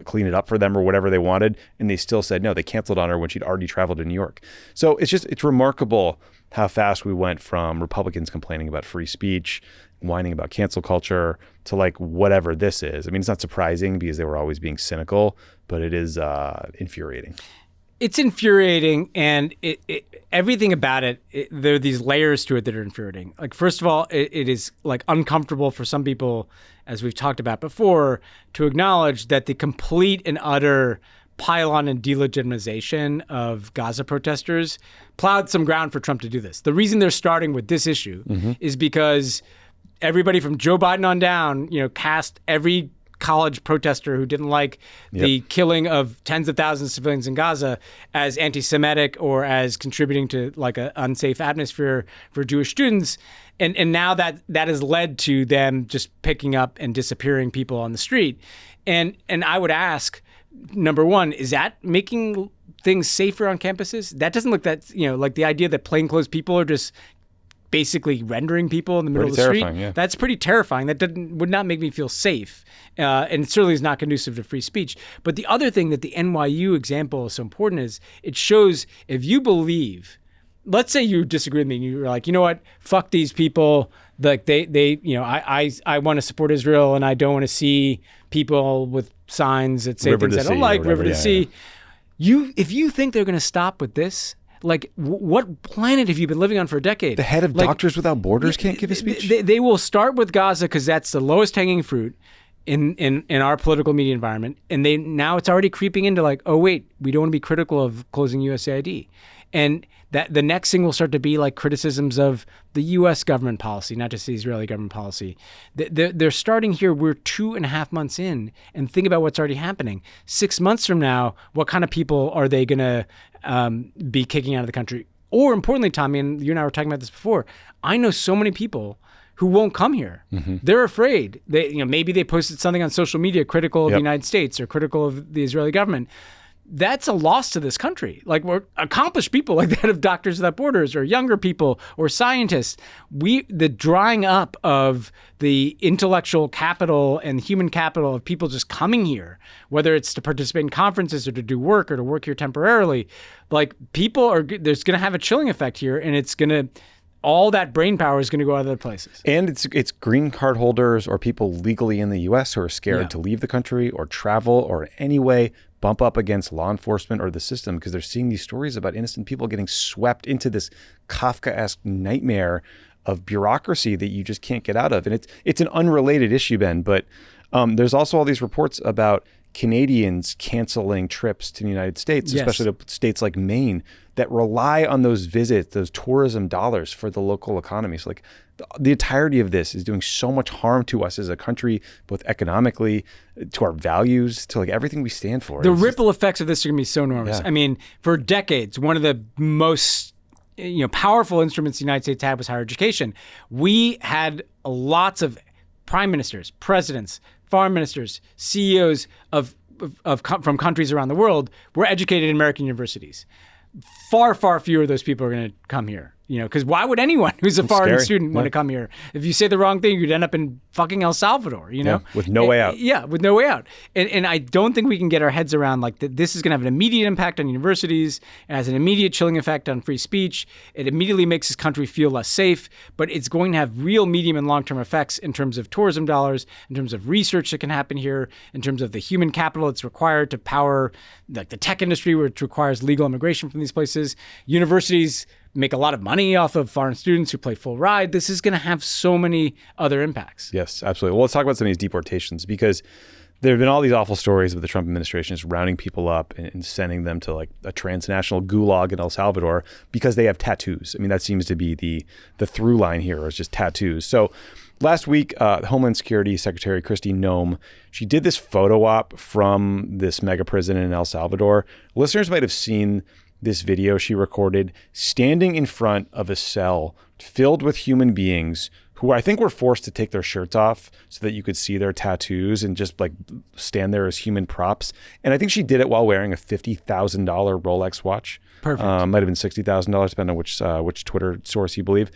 clean it up for them or whatever they wanted. And they still said no. They canceled on her when she'd already traveled to New York. So it's remarkable how fast we went from Republicans complaining about free speech, whining about cancel culture, to like whatever this is. I mean, it's not surprising because they were always being cynical, but it is infuriating. It's infuriating, and everything about it, there are these layers to it that are infuriating. Like, first of all, it is like uncomfortable for some people, as we've talked about before, to acknowledge that the complete and utter pile-on and delegitimization of Gaza protesters plowed some ground for Trump to do this. The reason they're starting with this issue is because everybody from Joe Biden on down, cast every college protester who didn't like the killing of tens of thousands of civilians in Gaza as anti-Semitic or as contributing to like an unsafe atmosphere for Jewish students. And now that has led to them just picking up and disappearing people on the street. And I would ask, number one, is that making things safer on campuses? That doesn't look that, like the idea that plainclothes people are just basically rendering people in the middle of the street. Yeah. That's pretty terrifying. That would not make me feel safe. And it certainly is not conducive to free speech. But the other thing that the NYU example is so important is it shows if you believe, let's say you disagree with me and you're like, you know what, fuck these people. Like I want to support Israel and I don't want to see people with signs that say River things I don't like, River to Sea. If you think they're going to stop with this, like, what planet have you been living on for a decade? The head of Doctors Without Borders can't give a speech? They will start with Gaza because that's the lowest hanging fruit in our political media environment. And now it's already creeping into like, oh, wait, we don't want to be critical of closing USAID. And that the next thing will start to be like criticisms of the U.S. government policy, not just the Israeli government policy. They're starting here. We're 2.5 months in, and think about what's already happening. 6 months from now, what kind of people are they going to be kicking out of the country? Or importantly, Tommy, and you and I were talking about this before, I know so many people who won't come here. They're afraid. Maybe they posted something on social media critical of the United States or critical of the Israeli government. That's a loss to this country. Like, we're accomplished people like that of Doctors Without Borders or younger people or scientists. The drying up of the intellectual capital and human capital of people just coming here, whether it's to participate in conferences or to do work or to work here temporarily, like there's going to have a chilling effect here, and it's going to, all that brain power is going to go other places. And it's green card holders or people legally in the U.S. who are scared to leave the country or travel or in any way bump up against law enforcement or the system because they're seeing these stories about innocent people getting swept into this Kafkaesque nightmare of bureaucracy that you just can't get out of. And it's an unrelated issue, Ben, but there's also all these reports about Canadians canceling trips to the United States, especially to states like Maine, that rely on those visits, those tourism dollars for the local economy. So like, the entirety of this is doing so much harm to us as a country, both economically, to our values, to like everything we stand for. The ripple effects of this are going to be so enormous. Yeah. I mean, for decades, one of the most powerful instruments the United States had was higher education. We had lots of prime ministers, presidents, foreign ministers, CEOs from countries around the world were educated in American universities. Far, far fewer of those people are going to come here. Because why would anyone who's a foreign student want to come here? If you say the wrong thing, you'd end up in fucking El Salvador, with no way out. Yeah, with no way out. And I don't think we can get our heads around like that. This is going to have an immediate impact on universities. It has an immediate chilling effect on free speech. It immediately makes this country feel less safe, but it's going to have real medium and long-term effects in terms of tourism dollars, in terms of research that can happen here, in terms of the human capital that's required to power like the tech industry, which requires legal immigration from these places. Universities make a lot of money off of foreign students who play full ride. This is going to have so many other impacts. Yes, absolutely. Well, let's talk about some of these deportations, because there have been all these awful stories of the Trump administration just rounding people up and sending them to like a transnational gulag in El Salvador because they have tattoos. I mean, that seems to be the through line here, is just tattoos. So last week, Homeland Security Secretary Kristi Noem, she did this photo op from this mega prison in El Salvador. Listeners might have seen this video she recorded standing in front of a cell filled with human beings who I think were forced to take their shirts off so that you could see their tattoos and just like stand there as human props. And I think she did it while wearing a $50,000 Rolex watch. Perfect. Might have been $60,000, depending on which Twitter source you believe.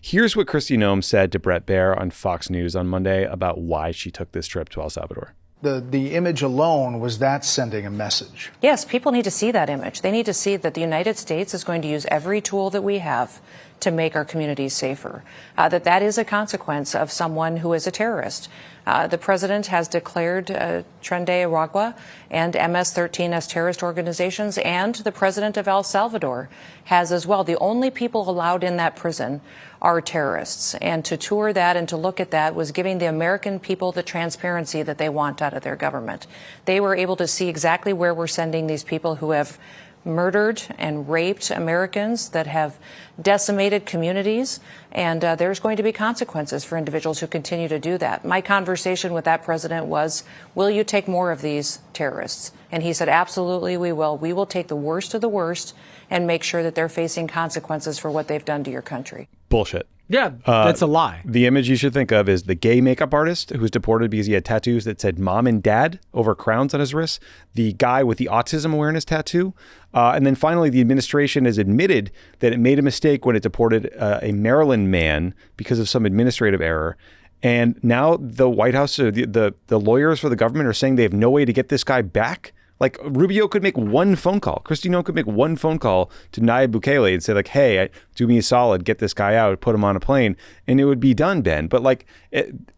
Here's what Kristi Noem said to Bret Baier on Fox News on Monday about why she took this trip to El Salvador. The image alone, was that sending a message? Yes, people need to see that image. They need to see that the United States is going to use every tool that we have to make our communities safer, that is a consequence of someone who is a terrorist. The president has declared Tren de Aragua and MS-13 as terrorist organizations, and the president of El Salvador has as well. The only people allowed in that prison are terrorists. And to tour that and to look at that was giving the American people the transparency that they want out of their government. They were able to see exactly where we're sending these people who have murdered and raped Americans, that have decimated communities, and there's going to be consequences for individuals who continue to do that. My conversation with that president was, will you take more of these terrorists? And he said, absolutely, we will. We will take the worst of the worst and make sure that they're facing consequences for what they've done to your country. Bullshit. Yeah, that's a lie. The image you should think of is the gay makeup artist who's deported because he had tattoos that said mom and dad over crowns on his wrists, the guy with the autism awareness tattoo, and then finally the administration has admitted that it made a mistake when it deported a Maryland man because of some administrative error. And now the White House, the lawyers for the government are saying they have no way to get this guy back. Like Rubio could make one phone call. Kristi Noem could make one phone call to Nayib Bukele and say like, hey, do me a solid, get this guy out, put him on a plane, and it would be done, Ben. But like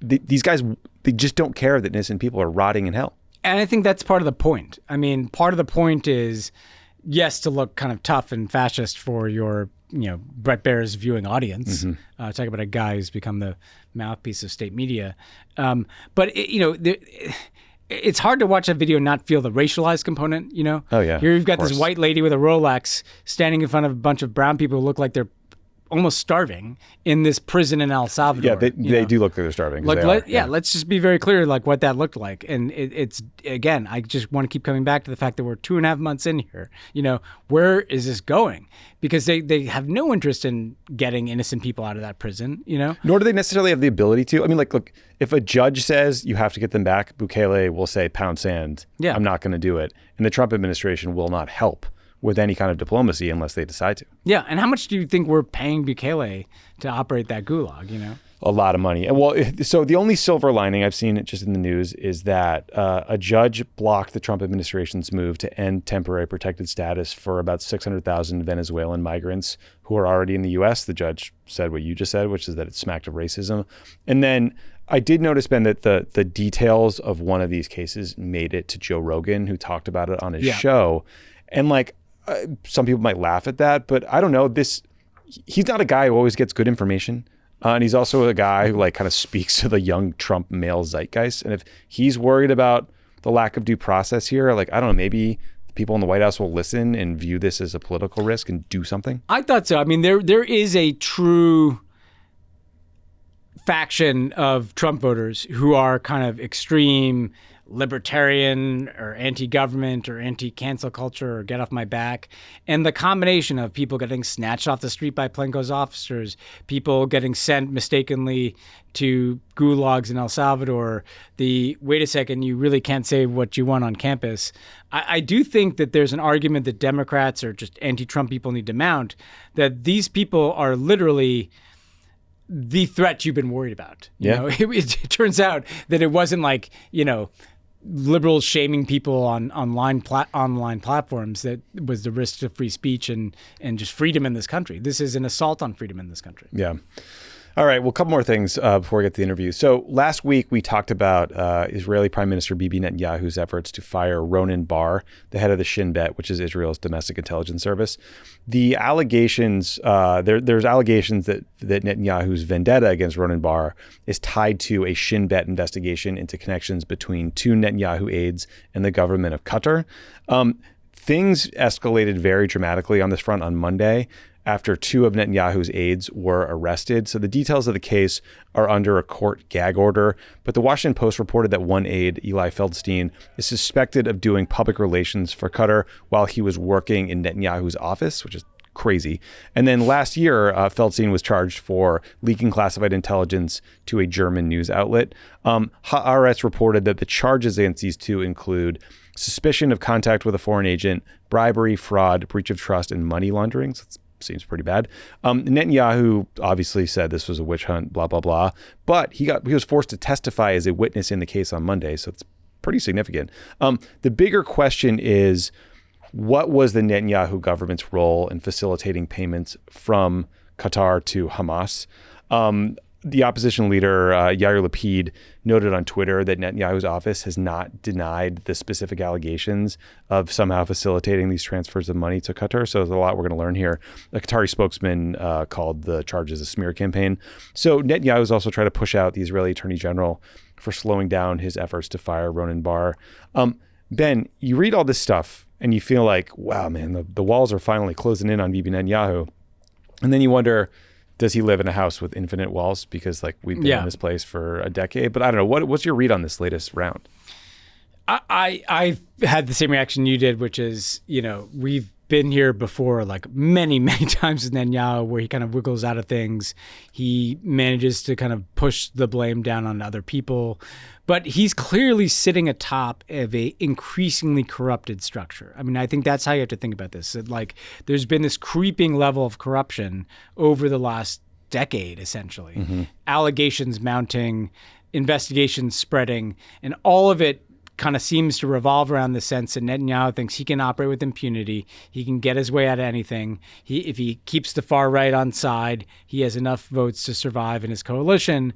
these guys, they just don't care that innocent people are rotting in hell. And I think that's part of the point. I mean, part of the point is, yes, to look kind of tough and fascist for your, Bret Baier's viewing audience. Mm-hmm. Talk about a guy who's become the mouthpiece of state media. But it's hard to watch a video and not feel the racialized component, Oh, yeah. Here you've got this white lady with a Rolex standing in front of a bunch of brown people who look like they're almost starving in this prison in El Salvador. Yeah, they do look like they're starving. Let's just be very clear, like what that looked like. And it's again, I just want to keep coming back to the fact that we're 2.5 months in here. Where is this going? Because they have no interest in getting innocent people out of that prison, Nor do they necessarily have the ability to. I mean, like, look, if a judge says you have to get them back, Bukele will say, pound sand. Yeah. I'm not going to do it. And the Trump administration will not help with any kind of diplomacy unless they decide to. Yeah, and how much do you think we're paying Bukele to operate that gulag, A lot of money. Well, so the only silver lining I've seen just in the news is that a judge blocked the Trump administration's move to end temporary protected status for about 600,000 Venezuelan migrants who are already in the U.S. The judge said what you just said, which is that it smacked of racism. And then I did notice, Ben, that the details of one of these cases made it to Joe Rogan, who talked about it on his show. And like, some people might laugh at that, but I don't know. He's not a guy who always gets good information. And he's also a guy who like kind of speaks to the young Trump male zeitgeist. And if he's worried about the lack of due process here, like, I don't know, maybe people in the White House will listen and view this as a political risk and do something. I thought so. I mean, there is a true faction of Trump voters who are kind of extreme libertarian or anti-government or anti-cancel culture or get off my back. And the combination of people getting snatched off the street by plainclothes officers, people getting sent mistakenly to gulags in El Salvador, wait a second, you really can't say what you want on campus. I do think that there's an argument that Democrats or just anti-Trump people need to mount, that these people are literally the threat you've been worried about. You know, it turns out that it wasn't like, liberals shaming people on online platforms that was the risk to free speech and just freedom in this country. This is an assault on freedom in this country. Yeah. All right. Well, a couple more things before we get to the interview. So last week we talked about Israeli Prime Minister Bibi Netanyahu's efforts to fire Ronen Bar, the head of the Shin Bet, which is Israel's domestic intelligence service. The allegations, there's allegations that Netanyahu's vendetta against Ronen Bar is tied to a Shin Bet investigation into connections between 2 Netanyahu aides and the government of Qatar. Things escalated very dramatically on this front on Monday after 2 of Netanyahu's aides were arrested. So the details of the case are under a court gag order. But the Washington Post reported that one aide, Eli Feldstein, is suspected of doing public relations for Qatar while he was working in Netanyahu's office, which is crazy. And then last year, Feldstein was charged for leaking classified intelligence to a German news outlet. Haaretz reported that the charges against these 2 include suspicion of contact with a foreign agent, bribery, fraud, breach of trust, and money laundering. So it's seems pretty bad. Netanyahu obviously said this was a witch hunt, blah, blah, blah. But he was forced to testify as a witness in the case on Monday. So it's pretty significant. The bigger question is, what was the Netanyahu government's role in facilitating payments from Qatar to Hamas? The opposition leader, Yair Lapid, noted on Twitter that Netanyahu's office has not denied the specific allegations of somehow facilitating these transfers of money to Qatar. So there's a lot we're going to learn here. A Qatari spokesman called the charges a smear campaign. So Netanyahu is also trying to push out the Israeli Attorney General for slowing down his efforts to fire Ronen Bar. Ben, you read all this stuff and you feel like, wow, man, the walls are finally closing in on Bibi Netanyahu. And then you wonder, does he live in a house with infinite walls? Because we've been in this place for a decade. But I don't know. What's your read on this latest round? I had the same reaction you did, which is, we've been here before, many, many times with Netanyahu, where he kind of wiggles out of things. He manages to kind of push the blame down on other people. But he's clearly sitting atop of a increasingly corrupted structure. I mean, I think that's how you have to think about this. There's been this creeping level of corruption over the last decade, essentially. Mm-hmm. Allegations mounting, investigations spreading, and all of it kind of seems to revolve around the sense that Netanyahu thinks he can operate with impunity. He can get his way out of anything. If he keeps the far right on side, he has enough votes to survive in his coalition.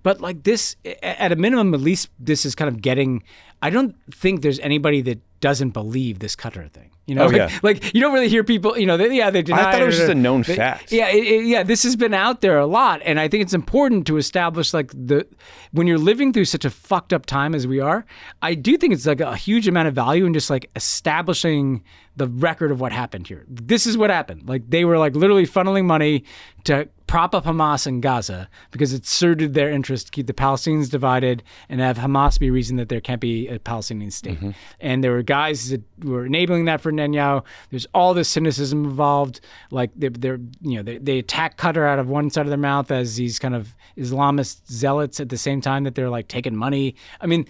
But this, at a minimum, at least this is kind of getting, I don't think there's anybody that doesn't believe this Qatar thing. You know, you don't really hear people, they deny it. I thought it was just a known fact. Yeah, this has been out there a lot. And I think it's important to establish when you're living through such a fucked up time as we are, I do think it's a huge amount of value in just establishing the record of what happened here. This is what happened. They were literally funneling money to prop up Hamas in Gaza because it suited their interest to keep the Palestinians divided and have Hamas be a reason that there can't be a Palestinian state. Mm-hmm. And there were guys that were enabling that for Netanyahu. There's all this cynicism involved. They attack Qatar out of one side of their mouth as these kind of Islamist zealots at the same time that they're taking money. I mean,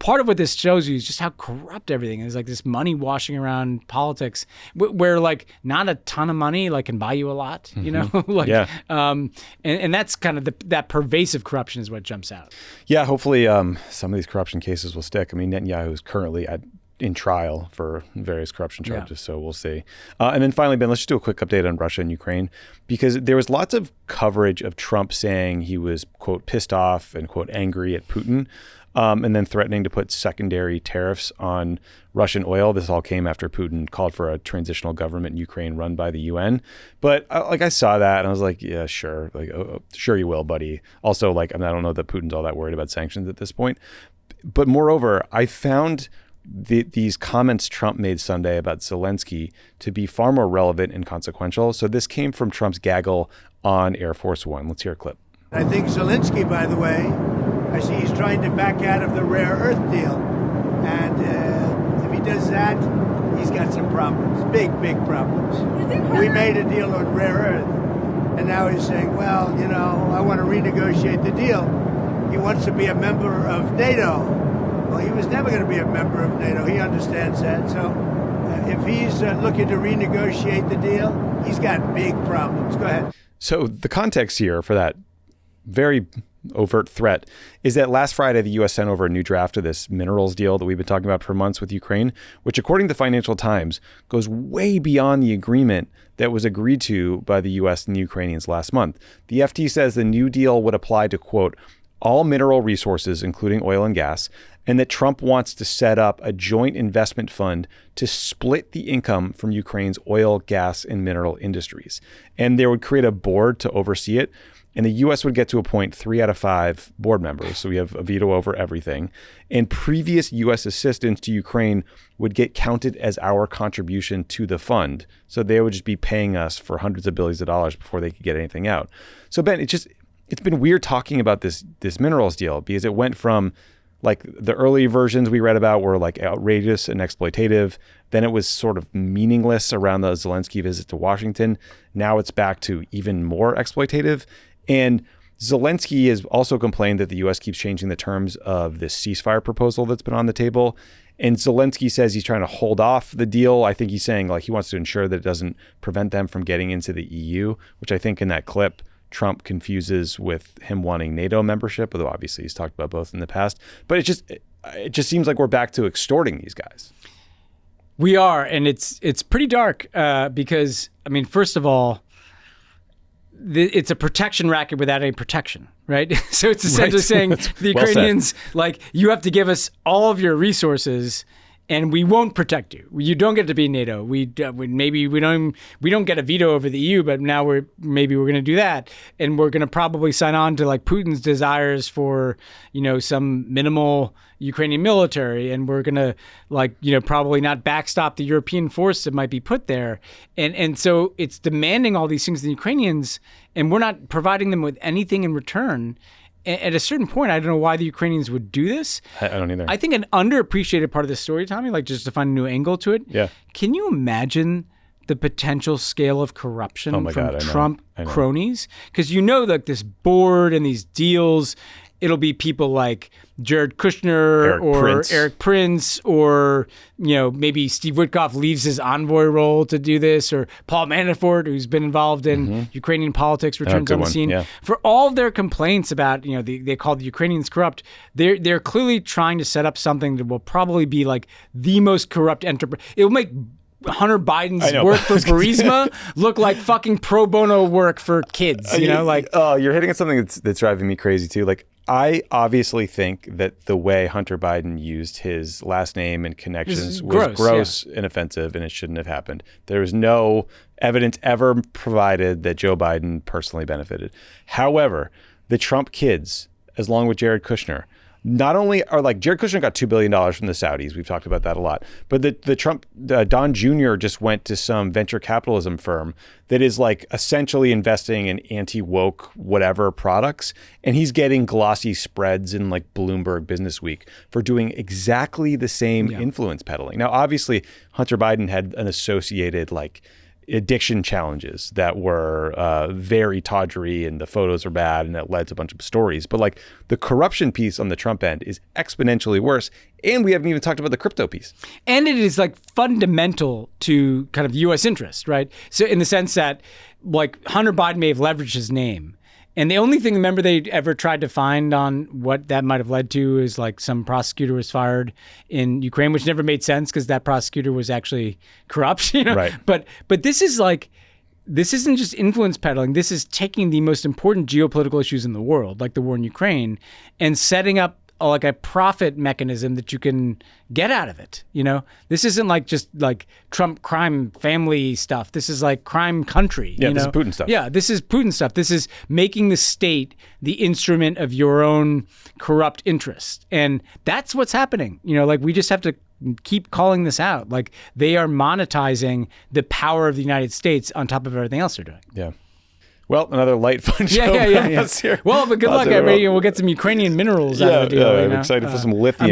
part of what this shows you is just how corrupt everything is. This money washing around politics where not a ton of money can buy you a lot, and that's kind of that pervasive corruption is what jumps out. Yeah, hopefully some of these corruption cases will stick. I mean, Netanyahu is currently in trial for various corruption charges, so we'll see. And then finally, Ben, let's just do a quick update on Russia and Ukraine, because there was lots of coverage of Trump saying he was, quote, pissed off and, quote, angry at Putin, and then threatening to put secondary tariffs on Russian oil. This all came after Putin called for a transitional government in Ukraine run by the UN. But I saw that and I was like, yeah, sure. Sure you will, buddy. Also, I don't know that Putin's all that worried about sanctions at this point. But moreover, I found these comments Trump made Sunday about Zelensky to be far more relevant and consequential. So this came from Trump's gaggle on Air Force One. Let's hear a clip. I think Zelensky, by the way, I see he's trying to back out of the rare earth deal. And if he does that, he's got some problems, big problems. We made a deal on rare earth, and now he's saying, well, I want to renegotiate the deal. He wants to be a member of NATO. Well, he was never going to be a member of NATO. He understands that. So if he's looking to renegotiate the deal, he's got big problems. Go ahead. So the context here for that very overt threat is that last Friday, the U.S. sent over a new draft of this minerals deal that we've been talking about for months with Ukraine, which, according to Financial Times, goes way beyond the agreement that was agreed to by the U.S. and the Ukrainians last month. The FT says the new deal would apply to, quote, all mineral resources, including oil and gas, and that Trump wants to set up a joint investment fund to split the income from Ukraine's oil, gas, and mineral industries. And they would create a board to oversee it. And the U.S. would get to appoint 3 out of 5 board members. So we have a veto over everything. And previous U.S. assistance to Ukraine would get counted as our contribution to the fund. So they would just be paying us for hundreds of billions of dollars before they could get anything out. So Ben, it's been weird talking about this minerals deal because it went from like the early versions we read about were like outrageous and exploitative. Then it was sort of meaningless around the Zelensky visit to Washington. Now it's back to even more exploitative. And Zelensky has also complained that the U.S. keeps changing the terms of this ceasefire proposal that's been on the table. And Zelensky says he's trying to hold off the deal. I think he's saying like he wants to ensure that it doesn't prevent them from getting into the EU, which I think in that clip Trump confuses with him wanting NATO membership, although obviously he's talked about both in the past. But it just seems like we're back to extorting these guys. We are, and it's pretty dark because, I mean, first of all, it's a protection racket without any protection, right? So it's essentially saying the Ukrainians, like, you have to give us all of your resources and we won't protect you. You don't get to be NATO. We don't get a veto over the EU, but now we're going to do that, and we're going to probably sign on to like Putin's desires for some minimal Ukrainian military, and we're going to probably not backstop the European force that might be put there, and so it's demanding all these things from the Ukrainians, and we're not providing them with anything in return. At a certain point, I don't know why the Ukrainians would do this. I don't either. I think an underappreciated part of the story, Tommy, like just to find a new angle to it. Yeah. Can you imagine the potential scale of corruption from Trump cronies? Because like this board and these deals, it'll be people like Jared Kushner Eric Prince or maybe Steve Witkoff leaves his envoy role to do this, or Paul Manafort, who's been involved in Ukrainian politics, returns on the scene. Yeah. For all of their complaints about they call the Ukrainians corrupt, they're clearly trying to set up something that will probably be like the most corrupt enterprise. It will make Hunter Biden's work for Burisma look like fucking pro bono work for kids. You're hitting on something that's driving me crazy too. Like, I obviously think that the way Hunter Biden used his last name and connections was gross and offensive, and it shouldn't have happened. There was no evidence ever provided that Joe Biden personally benefited. However, the Trump kids, along with Jared Kushner, not only are like Jared Kushner got $2 billion from the Saudis. We've talked about that a lot. But the Trump, Don Jr. just went to some venture capitalism firm that is like essentially investing in anti-woke whatever products. And he's getting glossy spreads in like Bloomberg Business Week for doing exactly the same influence peddling. Now, obviously, Hunter Biden had an associated like addiction challenges that were very tawdry, and the photos are bad, and it led to a bunch of stories. But like the corruption piece on the Trump end is exponentially worse. And we haven't even talked about the crypto piece. And it is like fundamental to kind of U.S. interest, right? So in the sense that like Hunter Biden may have leveraged his name. And the only thing, remember, they ever tried to find on what that might have led to is like some prosecutor was fired in Ukraine, which never made sense because that prosecutor was actually corrupt, Right. But this is like, this isn't just influence peddling. This is taking the most important geopolitical issues in the world, like the war in Ukraine, and setting up like a profit mechanism that you can get out of it. This isn't like just like Trump crime family stuff. This is like crime country. Yeah, this is Putin stuff. Yeah, this is Putin stuff. This is making the state the instrument of your own corrupt interest. And that's what's happening. Like we just have to keep calling this out. Like they are monetizing the power of the United States on top of everything else they're doing. Yeah. Well, another light fun show. Yeah. Here. Well, but good luck, everybody. We'll get some Ukrainian minerals out of the deal. I'm excited for some lithium.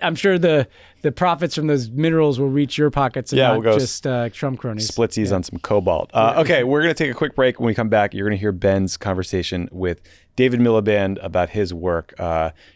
I'm sure the profits from those minerals will reach your pockets and not we'll just Trump cronies. Splitsies on some cobalt. Okay, we're going to take a quick break. When we come back, you're going to hear Ben's conversation with David Milliband about his work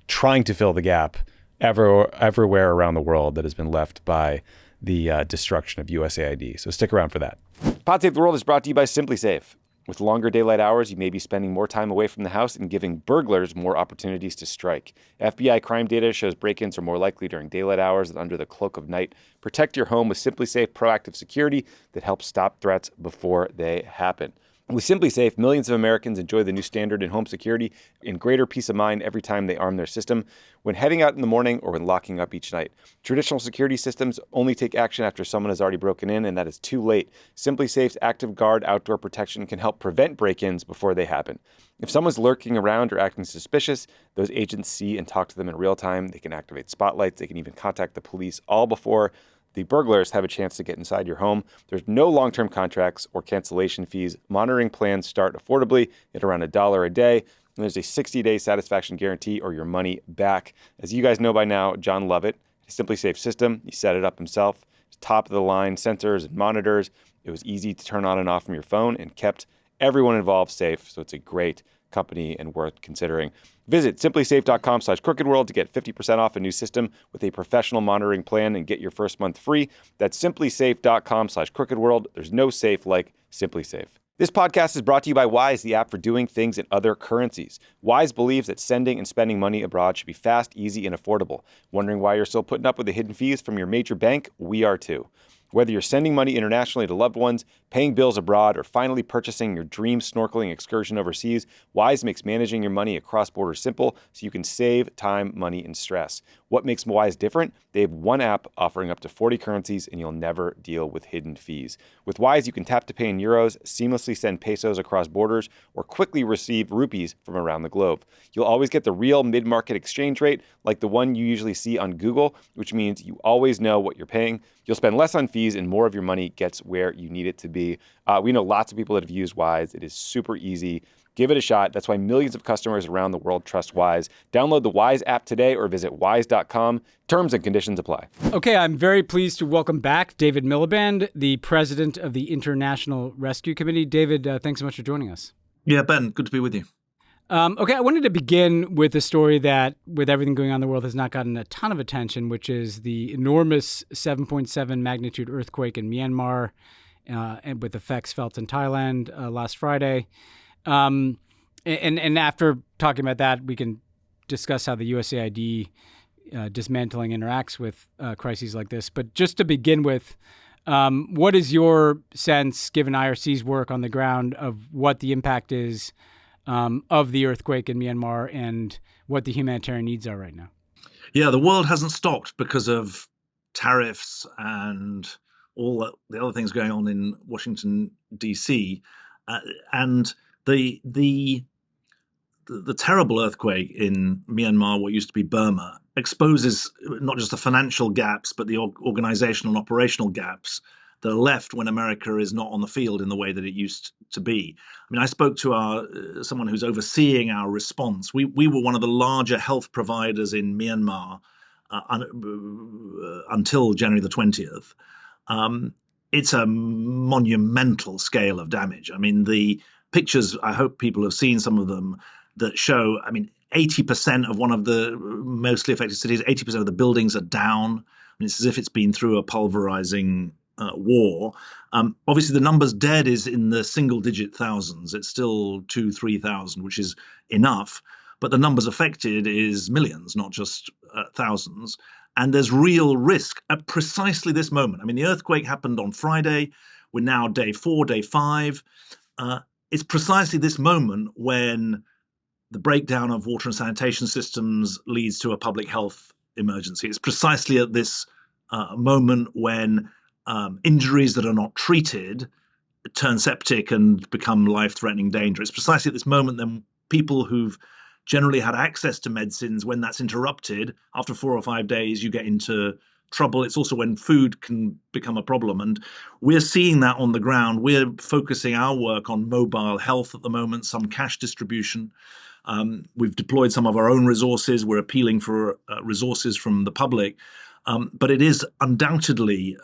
trying to fill the gap everywhere around the world that has been left by the destruction of USAID. So stick around for that. Pod Save the World is brought to you by Simply Safe. With longer daylight hours, you may be spending more time away from the house and giving burglars more opportunities to strike. FBI crime data shows break-ins are more likely during daylight hours than under the cloak of night. Protect your home with Simply Safe proactive security that helps stop threats before they happen. With Simply Safe, millions of Americans enjoy the new standard in home security and greater peace of mind every time they arm their system when heading out in the morning or when locking up each night. Traditional security systems only take action after someone has already broken in, and that is too late. Simply Safe's Active Guard outdoor protection can help prevent break-ins before they happen. If someone's lurking around or acting suspicious, those agents see and talk to them in real time. They can activate spotlights. They can even contact the police all before the burglars have a chance to get inside your home. There's no long-term contracts or cancellation fees. Monitoring plans start affordably at around $1 a day. And there's a 60-day satisfaction guarantee or your money back. As you guys know by now, John Lovett, a Simply Safe system, he set it up himself. It's top-of-the-line sensors and monitors. It was easy to turn on and off from your phone and kept everyone involved safe. So it's a great company and worth considering. Visit simplysafe.com/crookedworld to get 50% off a new system with a professional monitoring plan and get your first month free. That's simplysafe.com/crookedworld. There's no safe like Simply Safe. This podcast is brought to you by Wise, the app for doing things in other currencies. Wise believes that sending and spending money abroad should be fast, easy, and affordable. Wondering why you're still putting up with the hidden fees from your major bank? We are too. Whether you're sending money internationally to loved ones, paying bills abroad, or finally purchasing your dream snorkeling excursion overseas, Wise makes managing your money across borders simple so you can save time, money, and stress. What makes Wise different? They have one app offering up to 40 currencies, and you'll never deal with hidden fees. With Wise, you can tap to pay in euros, seamlessly send pesos across borders, or quickly receive rupees from around the globe. You'll always get the real mid-market exchange rate, like the one you usually see on Google, which means you always know what you're paying. You'll spend less on fees and more of your money gets where you need it to be. We know lots of people that have used Wise. It is super easy. Give it a shot. That's why millions of customers around the world trust Wise. Download the Wise app today or visit wise.com. Terms and conditions apply. Okay, I'm very pleased to welcome back David Milliband, the president of the International Rescue Committee. David, thanks so much for joining us. Yeah, Ben, good to be with you. Okay, I wanted to begin with a story that, with everything going on in the world, has not gotten a ton of attention, which is the enormous 7.7 magnitude earthquake in Myanmar, and with effects felt in Thailand last Friday. And after talking about that, we can discuss how the USAID dismantling interacts with crises like this. But just to begin with, what is your sense, given IRC's work on the ground, of what the impact is of the earthquake in Myanmar and what the humanitarian needs are right now? Yeah, the world hasn't stopped because of tariffs and all the other things going on in Washington, D.C. And the terrible earthquake in Myanmar, what used to be Burma, exposes not just the financial gaps, but the organizational and operational gaps that are left when America is not on the field in the way that it used to be. I mean, I spoke to someone who's overseeing our response. We were one of the larger health providers in Myanmar until January the 20th. It's a monumental scale of damage. I mean, the pictures, I hope people have seen some of them, that show, 80% of one of the mostly affected cities, 80% of the buildings are down. It's as if it's been through a pulverizing war. Obviously, the numbers dead is in the single-digit thousands. It's still 2,000-3,000, which is enough. But the numbers affected is millions, not just thousands. And there's real risk at precisely this moment. The earthquake happened on Friday. We're now day 4, day 5. It's precisely this moment when the breakdown of water and sanitation systems leads to a public health emergency. It's precisely at this moment when injuries that are not treated turn septic and become life-threatening danger. It's precisely at this moment then people who've generally had access to medicines, when that's interrupted, after 4 or 5 days, you get into trouble. It's also when food can become a problem. And we're seeing that on the ground. We're focusing our work on mobile health at the moment, some cash distribution. We've deployed some of our own resources. We're appealing for resources from the public. But it is undoubtedly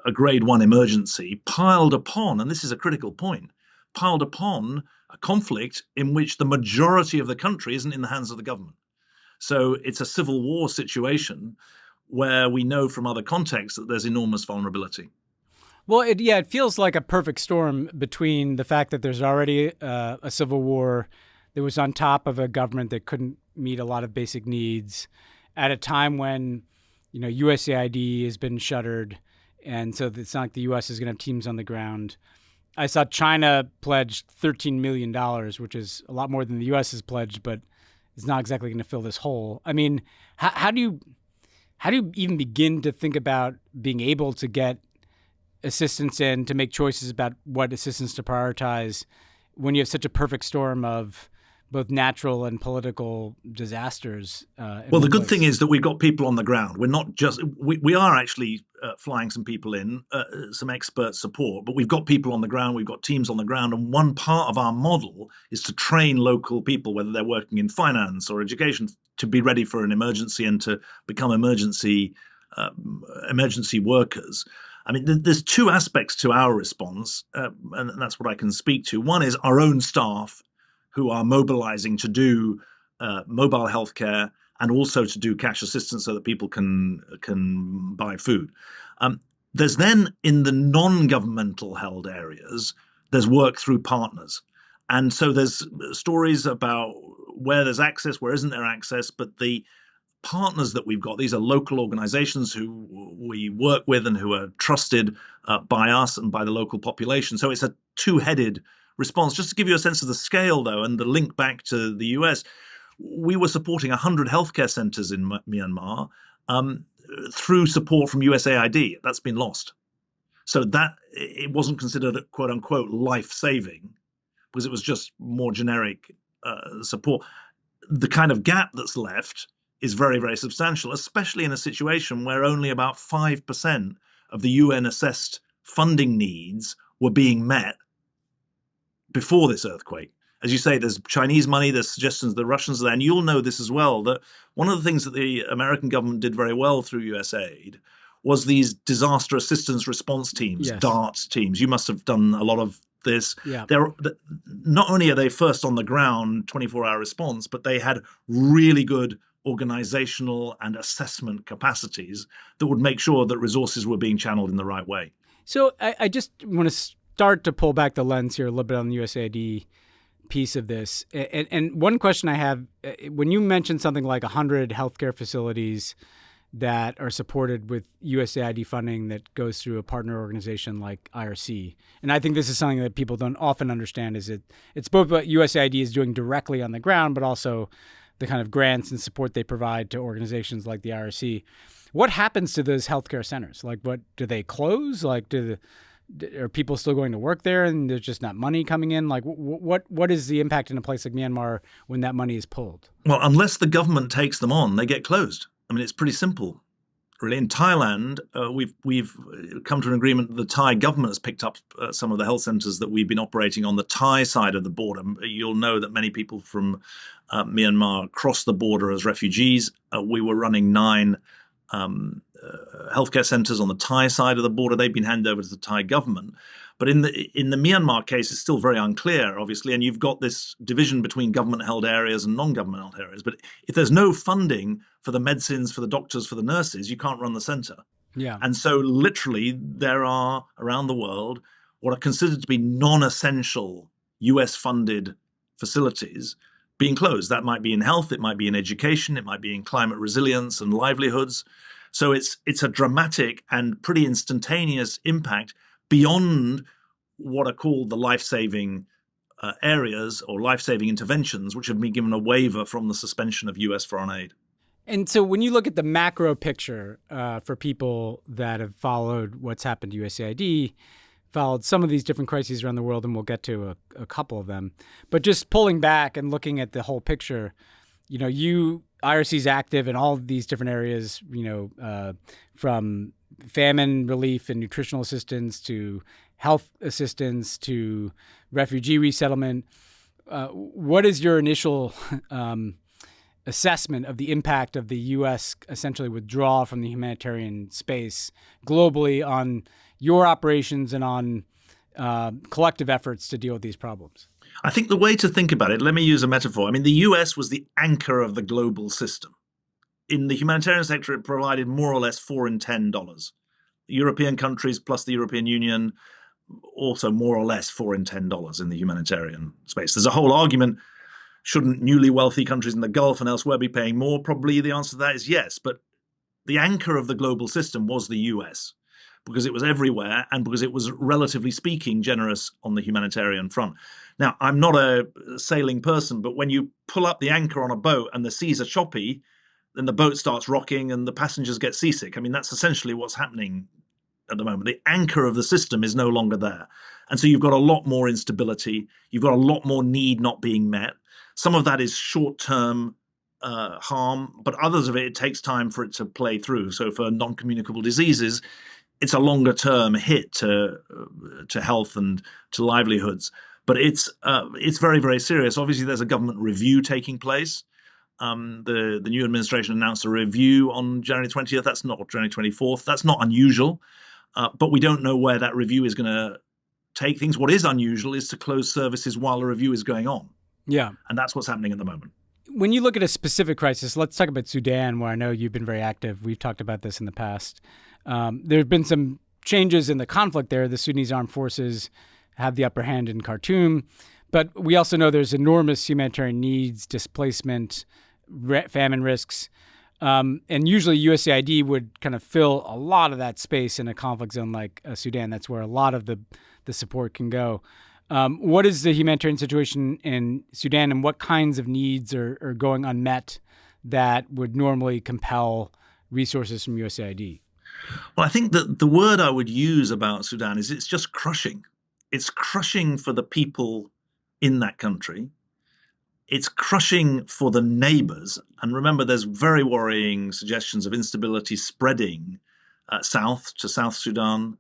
a grade 1 emergency piled upon, and this is a critical point, piled upon a conflict in which the majority of the country isn't in the hands of the government. So it's a civil war situation where we know from other contexts that there's enormous vulnerability. Well, it feels like a perfect storm between the fact that there's already a civil war that was on top of a government that couldn't meet a lot of basic needs at a time when, USAID has been shuttered. And so it's not like the U.S. is going to have teams on the ground. I saw China pledged $13 million, which is a lot more than the U.S. has pledged, but it's not exactly going to fill this hole. I mean, how do you even begin to think about being able to get assistance in, to make choices about what assistance to prioritize when you have such a perfect storm of both natural and political disasters? Well, the good thing is that we've got people on the ground. We're not just we are actually flying some people in, some expert support, but we've got people on the ground. We've got teams on the ground, and one part of our model is to train local people, whether they're working in finance or education, to be ready for an emergency and to become emergency workers. I mean, there's two aspects to our response, and that's what I can speak to. One is our own staff, who are mobilizing to do mobile healthcare and also to do cash assistance so that people can buy food. There's then, in the non-governmental held areas, there's work through partners. And so there's stories about where there's access, where isn't there access, but the partners that we've got, these are local organizations who we work with and who are trusted by us and by the local population. So it's a two-headed response. Just to give you a sense of the scale, though, and the link back to the US, we were supporting 100 healthcare centers in Myanmar through support from USAID. That's been lost. So that it wasn't considered quote unquote life-saving because it was just more generic support. The kind of gap that's left is very, very substantial, especially in a situation where only about 5% of the UN-assessed funding needs were being met before this earthquake. As you say, there's Chinese money, there's suggestions the Russians are there, and you'll know this as well, that one of the things that the American government did very well through USAID was these disaster assistance response teams, Yes. DART teams. You must have done a lot of this. Yeah. Not only are they first on the ground, 24-hour response, but they had really good organizational and assessment capacities that would make sure that resources were being channeled in the right way. So I just want to start to pull back the lens here a little bit on the USAID piece of this. And one question I have, when you mention something like 100 healthcare facilities that are supported with USAID funding that goes through a partner organization like IRC, and I think this is something that people don't often understand, is it's both what USAID is doing directly on the ground, but also the kind of grants and support they provide to organizations like the IRC. What happens to those healthcare centers? Like, what do they close? Like, are people still going to work there and there's just not money coming in? Like, what is the impact in a place like Myanmar when that money is pulled? Well, unless the government takes them on, they get closed. I mean, it's pretty simple, really. In Thailand, we've come to an agreement that the Thai government has picked up some of the health centers that we've been operating on the Thai side of the border. You'll know that many people from Myanmar cross the border as refugees. We were running 9 healthcare centers on the Thai side of the border. They've been handed over to the Thai government. But in the Myanmar case, it's still very unclear, obviously, and you've got this division between government-held areas and non-government-held areas. But if there's no funding for the medicines, for the doctors, for the nurses, you can't run the center. Yeah. And so literally there are, around the world, what are considered to be non-essential US-funded facilities being closed. That might be in health, it might be in education, it might be in climate resilience and livelihoods. So it's a dramatic and pretty instantaneous impact beyond what are called the life-saving areas or life-saving interventions, which have been given a waiver from the suspension of US foreign aid. And so when you look at the macro picture for people that have followed what's happened to USAID, followed some of these different crises around the world, and we'll get to a couple of them, but just pulling back and looking at the whole picture, you IRC is active in all of these different areas, from famine relief and nutritional assistance to health assistance to refugee resettlement. What is your initial assessment of the impact of the U.S. essentially withdrawal from the humanitarian space globally on your operations and on collective efforts to deal with these problems? I think the way to think about it, let me use a metaphor. I mean, the US was the anchor of the global system. In the humanitarian sector, it provided more or less $4 in $10. European countries plus the European Union, also more or less $4 in $10 in the humanitarian space. There's a whole argument, shouldn't newly wealthy countries in the Gulf and elsewhere be paying more? Probably the answer to that is yes. But the anchor of the global system was the US, because it was everywhere and because it was, relatively speaking, generous on the humanitarian front. Now, I'm not a sailing person, but when you pull up the anchor on a boat and the seas are choppy, then the boat starts rocking and the passengers get seasick. I mean, that's essentially what's happening at the moment. The anchor of the system is no longer there. And so you've got a lot more instability. You've got a lot more need not being met. Some of that is short-term harm, but others of it takes time for it to play through. So for non-communicable diseases, it's a longer-term hit to health and to livelihoods. But it's very, very serious. Obviously, there's a government review taking place. The new administration announced a review on January 20th. That's not January 24th. That's not unusual. But we don't know where that review is going to take things. What is unusual is to close services while the review is going on. Yeah. And that's what's happening at the moment. When you look at a specific crisis, let's talk about Sudan, where I know you've been very active. We've talked about this in the past. There have been some changes in the conflict there. The Sudanese armed forces have the upper hand in Khartoum. But we also know there's enormous humanitarian needs, displacement, famine risks. And usually USAID would kind of fill a lot of that space in a conflict zone like Sudan. That's where a lot of the support can go. What is the humanitarian situation in Sudan, and what kinds of needs are going unmet that would normally compel resources from USAID? Well, I think that the word I would use about Sudan is it's just crushing. It's crushing for the people in that country. It's crushing for the neighbors. And remember, there's very worrying suggestions of instability spreading south to South Sudan.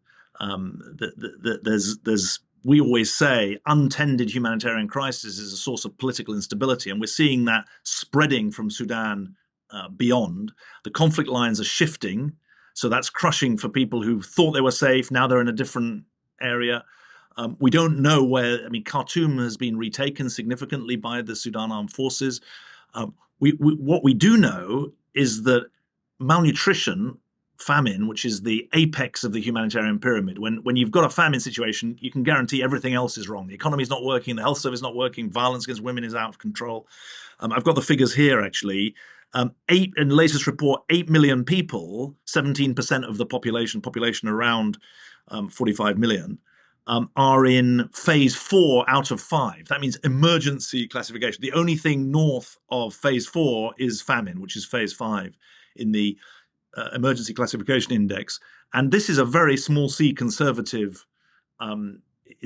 There's we always say untended humanitarian crisis is a source of political instability, and we're seeing that spreading from Sudan beyond. The conflict lines are shifting, so that's crushing for people who thought they were safe. Now they're in a different area. We don't know where. I mean, Khartoum has been retaken significantly by the Sudan armed forces. What we do know is that malnutrition, famine, which is the apex of the humanitarian pyramid. When you've got a famine situation, you can guarantee everything else is wrong. The economy is not working, the health service is not working, violence against women is out of control. I've got the figures here, actually. In the latest report, 8 million people, 17% of the population around 45 million, are in phase 4 out of 5. That means emergency classification. The only thing north of phase 4 is famine, which is phase 5 in the emergency classification index. And this is a very small c conservative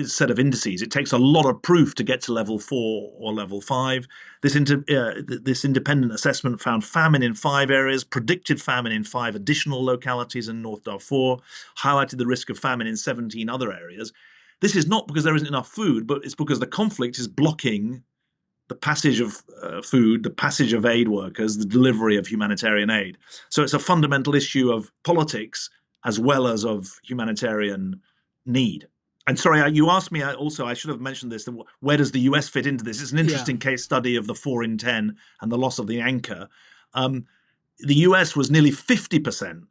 set of indices. It takes a lot of proof to get to level 4 or level 5. This independent assessment found famine in 5 areas, predicted famine in 5 additional localities in North Darfur, highlighted the risk of famine in 17 other areas. This is not because there isn't enough food, but it's because the conflict is blocking the passage of food, the passage of aid workers, the delivery of humanitarian aid. So it's a fundamental issue of politics as well as of humanitarian need. And sorry, you asked me also, I should have mentioned this, where does the US fit into this? It's an interesting case study of the 4 in 10 and the loss of the anchor. The US was nearly 50%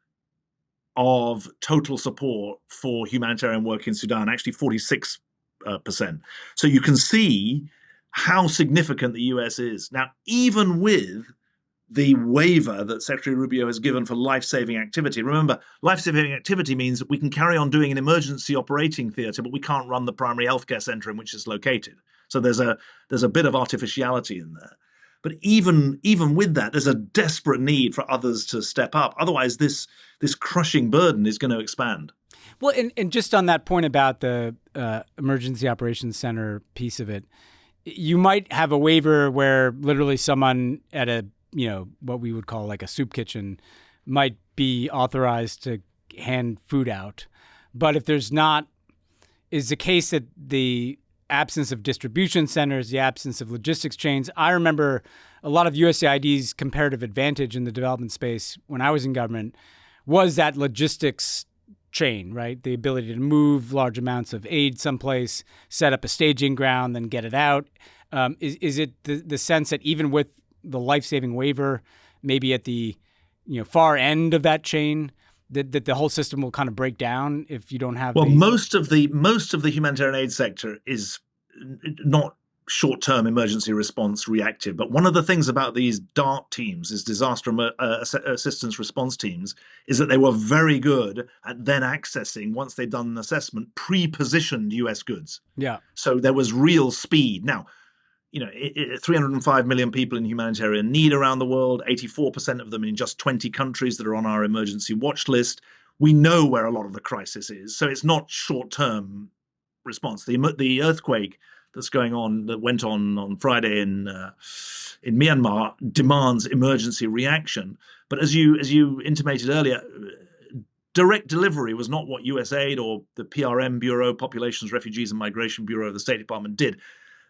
of total support for humanitarian work in Sudan, actually 46%. So you can see how significant the US is. Now, even with the waiver that Secretary Rubio has given for life-saving activity, remember, life-saving activity means that we can carry on doing an emergency operating theatre, but we can't run the primary healthcare centre in which it's located. So there's a bit of artificiality in there. But even with that, there's a desperate need for others to step up. Otherwise, this crushing burden is going to expand. Well, and just on that point about the emergency operations center piece of it, you might have a waiver where literally someone at a what we would call like a soup kitchen might be authorized to hand food out. But if there's not, is the case that the absence of distribution centers, the absence of logistics chains. I remember a lot of USAID's comparative advantage in the development space when I was in government was that logistics chain, right? The ability to move large amounts of aid someplace, set up a staging ground, then get it out. Is it the sense that even with the life-saving waiver, maybe at the far end of that chain, that the whole system will kind of break down if you don't have? Well, most of the humanitarian aid sector is not short-term emergency response reactive. But one of the things about these DART teams, is disaster assistance response teams, is that they were very good at then accessing, once they'd done an assessment, pre-positioned US goods. Yeah. So there was real speed. Now, 305 million people in humanitarian need around the world, 84% of them in just 20 countries that are on our emergency watch list. We know where a lot of the crisis is. So it's not short-term response. The earthquake that's going on, that went on Friday in Myanmar, demands emergency reaction. But as you intimated earlier, direct delivery was not what USAID or the PRM Bureau, Populations, Refugees and Migration Bureau of the State Department did.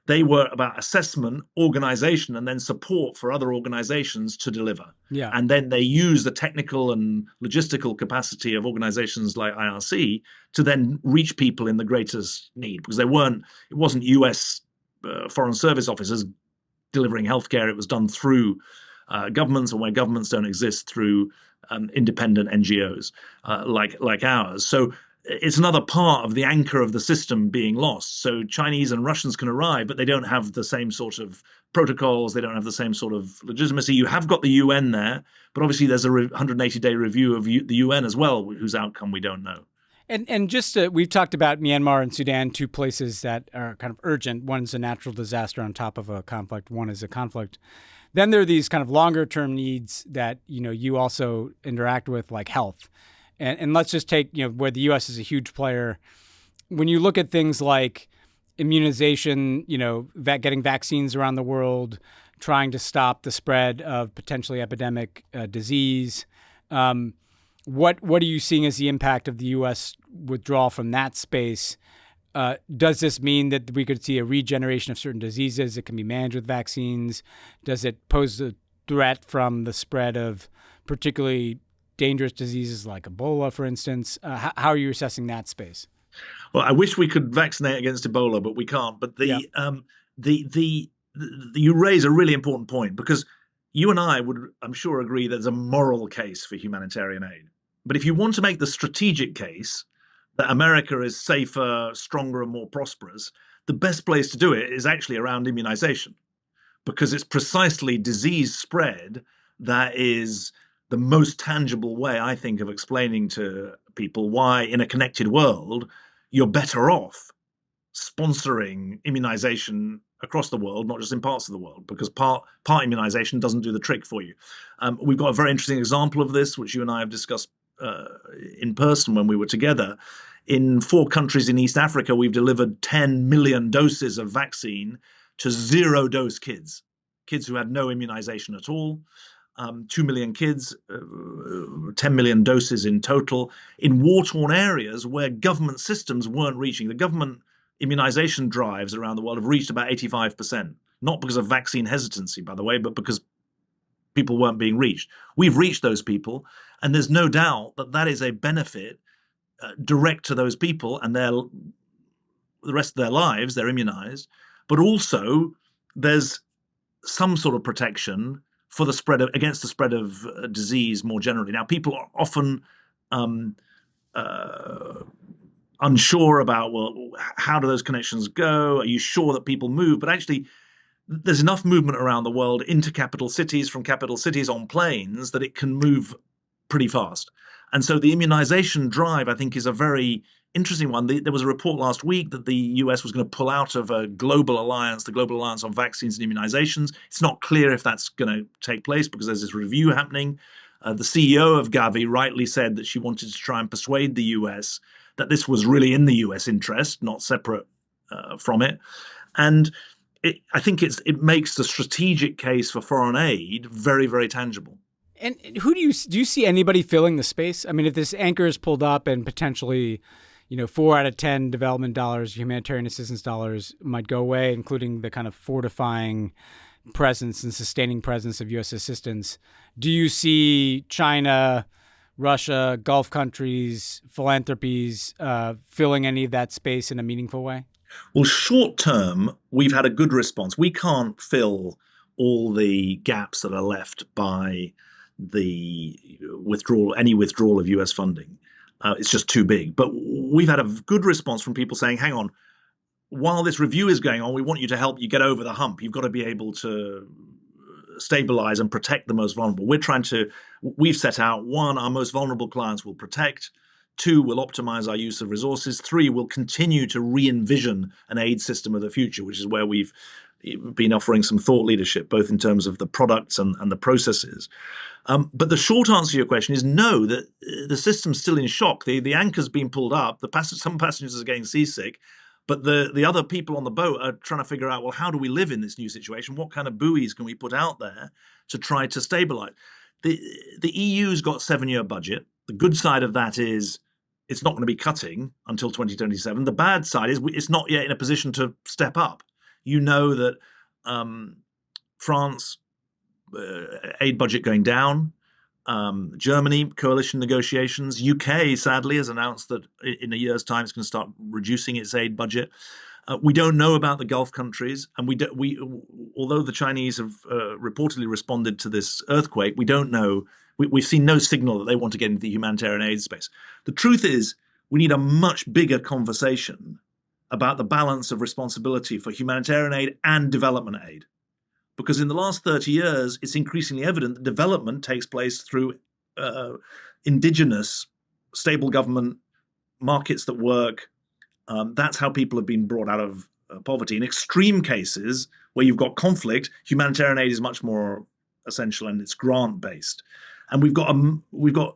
They were about assessment, organization, and then support for other organizations to deliver. Yeah. And then they use the technical and logistical capacity of organizations like IRC to then reach people in the greatest need, because it wasn't US Foreign Service officers delivering healthcare. It was done through governments, or where governments don't exist, through independent NGOs like ours. So it's another part of the anchor of the system being lost. So Chinese and Russians can arrive, but they don't have the same sort of protocols. They don't have the same sort of legitimacy. You have got the UN there, but obviously there's a 180-day review of the UN as well, whose outcome we don't know. And just we've talked about Myanmar and Sudan, two places that are kind of urgent. One's a natural disaster on top of a conflict. One is a conflict. Then there are these kind of longer term needs that, you also interact with, like health. And let's just take, where the U.S. is a huge player. When you look at things like immunization, getting vaccines around the world, trying to stop the spread of potentially epidemic disease, what are you seeing as the impact of the U.S. withdrawal from that space? Does this mean that we could see a regeneration of certain diseases that can be managed with vaccines? Does it pose a threat from the spread of particularly dangerous diseases like Ebola, for instance? How are you assessing that space? Well, I wish we could vaccinate against Ebola, but we can't. But you raise a really important point, because you and I would, I'm sure, agree there's a moral case for humanitarian aid. But if you want to make the strategic case that America is safer, stronger, and more prosperous, the best place to do it is actually around immunization, because it's precisely disease spread that is the most tangible way, I think, of explaining to people why, in a connected world, you're better off sponsoring immunization across the world, not just in parts of the world, because part immunization doesn't do the trick for you. We've got a very interesting example of this, which you and I have discussed in person when we were together. In 4 countries in East Africa, we've delivered 10 million doses of vaccine to 0-dose kids who had no immunization at all. 2 million kids, 10 million doses in total, in war-torn areas where government systems weren't reaching. The government immunization drives around the world have reached about 85%, not because of vaccine hesitancy, by the way, but because people weren't being reached. We've reached those people, and there's no doubt that that is a benefit direct to those people and the rest of their lives. They're immunized, but also there's some sort of protection for the against the spread of disease more generally. Now, people are often unsure about, well, how do those connections go? Are you sure that people move? But actually, there's enough movement around the world into capital cities, from capital cities on planes, that it can move pretty fast. And so the immunization drive, I think, is a very interesting one. There was a report last week that the US was going to pull out of a global alliance, the Global Alliance on Vaccines and Immunizations. It's not clear if that's going to take place, because there's this review happening. The CEO of Gavi rightly said that she wanted to try and persuade the US that this was really in the US interest, not separate from it. And I think it makes the strategic case for foreign aid very, very tangible. And who do you see anybody filling the space? I mean, if this anchor is pulled up and potentially, 4 out of 10 development dollars, humanitarian assistance dollars might go away, including the kind of fortifying presence and sustaining presence of U.S. assistance, do you see China, Russia, Gulf countries, philanthropies filling any of that space in a meaningful way? Well, short term, we've had a good response. We can't fill all the gaps that are left by the any withdrawal of US funding. It's just too big. But we've had a good response from people saying, hang on, while this review is going on, we want you to help you get over the hump. You've got to be able to stabilize and protect the most vulnerable. We've set out, 1, our most vulnerable clients will protect. 2, we'll optimize our use of resources. 3, we'll continue to re-envision an aid system of the future, which is where we've been offering some thought leadership, both in terms of the products and the processes. But the short answer to your question is no, that the system's still in shock. The anchor's been pulled up. Some passengers are getting seasick. But the other people on the boat are trying to figure out, well, how do we live in this new situation? What kind of buoys can we put out there to try to stabilize? The EU's got a 7-year budget. The good side of that is it's not going to be cutting until 2027. The bad side is it's not yet in a position to step up. You know that France, aid budget going down. Germany, coalition negotiations. UK, sadly, has announced that in a year's time it's going to start reducing its aid budget. We don't know about the Gulf countries, and although the Chinese have reportedly responded to this earthquake, we don't know. We've seen no signal that they want to get into the humanitarian aid space. The truth is, we need a much bigger conversation about the balance of responsibility for humanitarian aid and development aid. Because in the last 30 years, it's increasingly evident that development takes place through indigenous, stable government, markets that work. That's how people have been brought out of poverty. In extreme cases where you've got conflict, humanitarian aid is much more essential, and it's grant-based. And we've got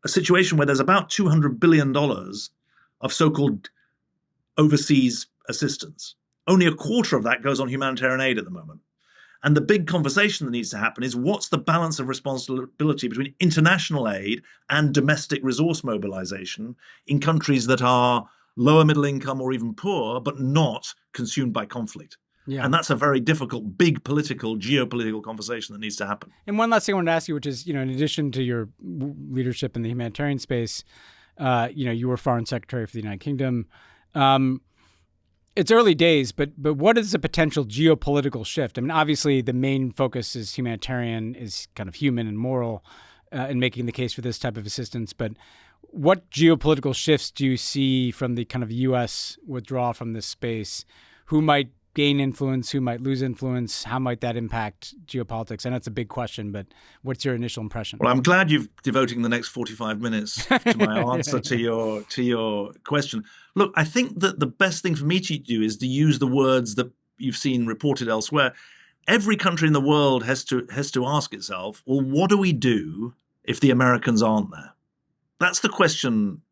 a situation where there's about $200 billion of so-called overseas assistance. Only a quarter of that goes on humanitarian aid at the moment. And the big conversation that needs to happen is what's the balance of responsibility between international aid and domestic resource mobilization in countries that are lower middle income or even poor, but not consumed by conflict. Yeah. And that's a very difficult, big political, geopolitical conversation that needs to happen. And one last thing I wanted to ask you, which is, in addition to your leadership in the humanitarian space, you were Foreign Secretary for the United Kingdom. It's early days, but what is the potential geopolitical shift? I mean, obviously, the main focus is humanitarian, is kind of human and moral in making the case for this type of assistance. But what geopolitical shifts do you see from the kind of U.S. withdrawal from this space? Who might gain influence? Who might lose influence? How might that impact geopolitics? I know it's a big question, but what's your initial impression? Well, I'm glad you're devoting the next 45 minutes to my answer to your question. Look, I think that the best thing for me to do is to use the words that you've seen reported elsewhere. Every country in the world has to ask itself, well, what do we do if the Americans aren't there? That's the question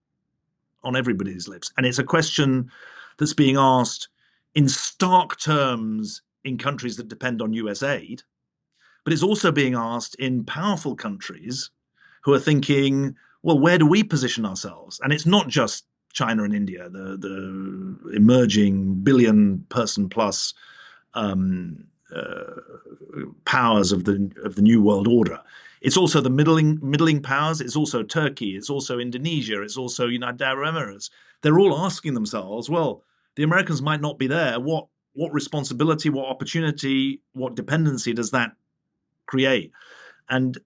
on everybody's lips. And it's a question that's being asked in stark terms in countries that depend on US aid, but it's also being asked in powerful countries who are thinking, well, where do we position ourselves? And it's not just China and India, the emerging billion-person plus powers of the new world order. It's also the middling powers. It's also Turkey. It's also Indonesia. It's also United Arab Emirates. They're all asking themselves, well, the Americans might not be there. What responsibility, what opportunity, what dependency does that create? And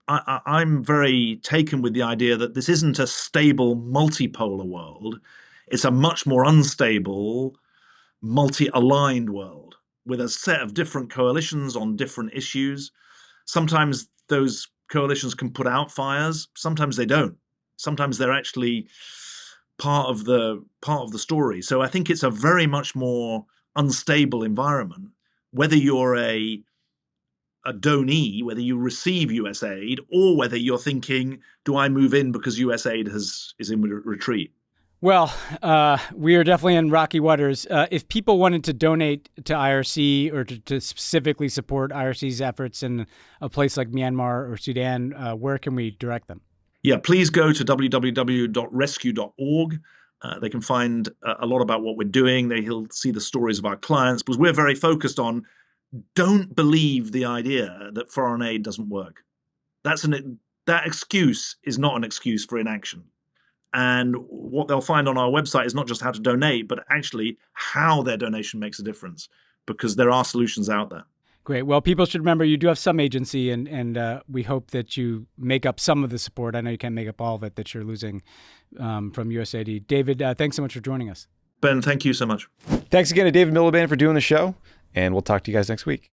I'm very taken with the idea that this isn't a stable, multipolar world. It's a much more unstable, multi-aligned world with a set of different coalitions on different issues. Sometimes those coalitions can put out fires. Sometimes they don't. Sometimes they're actually part of the story. So I think it's a very much more unstable environment, whether you're a donee, whether you receive US aid, or whether you're thinking, do I move in because US aid is in retreat? Well, we are definitely in rocky waters. If people wanted to donate to IRC or to specifically support IRC's efforts in a place like Myanmar or Sudan, where can we direct them? Yeah, please go to www.rescue.org. They can find a lot about what we're doing. They'll see the stories of our clients, because we're very focused on don't believe the idea that foreign aid doesn't work. That excuse is not an excuse for inaction. And what they'll find on our website is not just how to donate, but actually how their donation makes a difference, because there are solutions out there. Great. Well, people should remember you do have some agency, and we hope that you make up some of the support. I know you can't make up all of it that you're losing from USAID. David, thanks so much for joining us. Ben, thank you so much. Thanks again to David Milliband for doing the show, and we'll talk to you guys next week.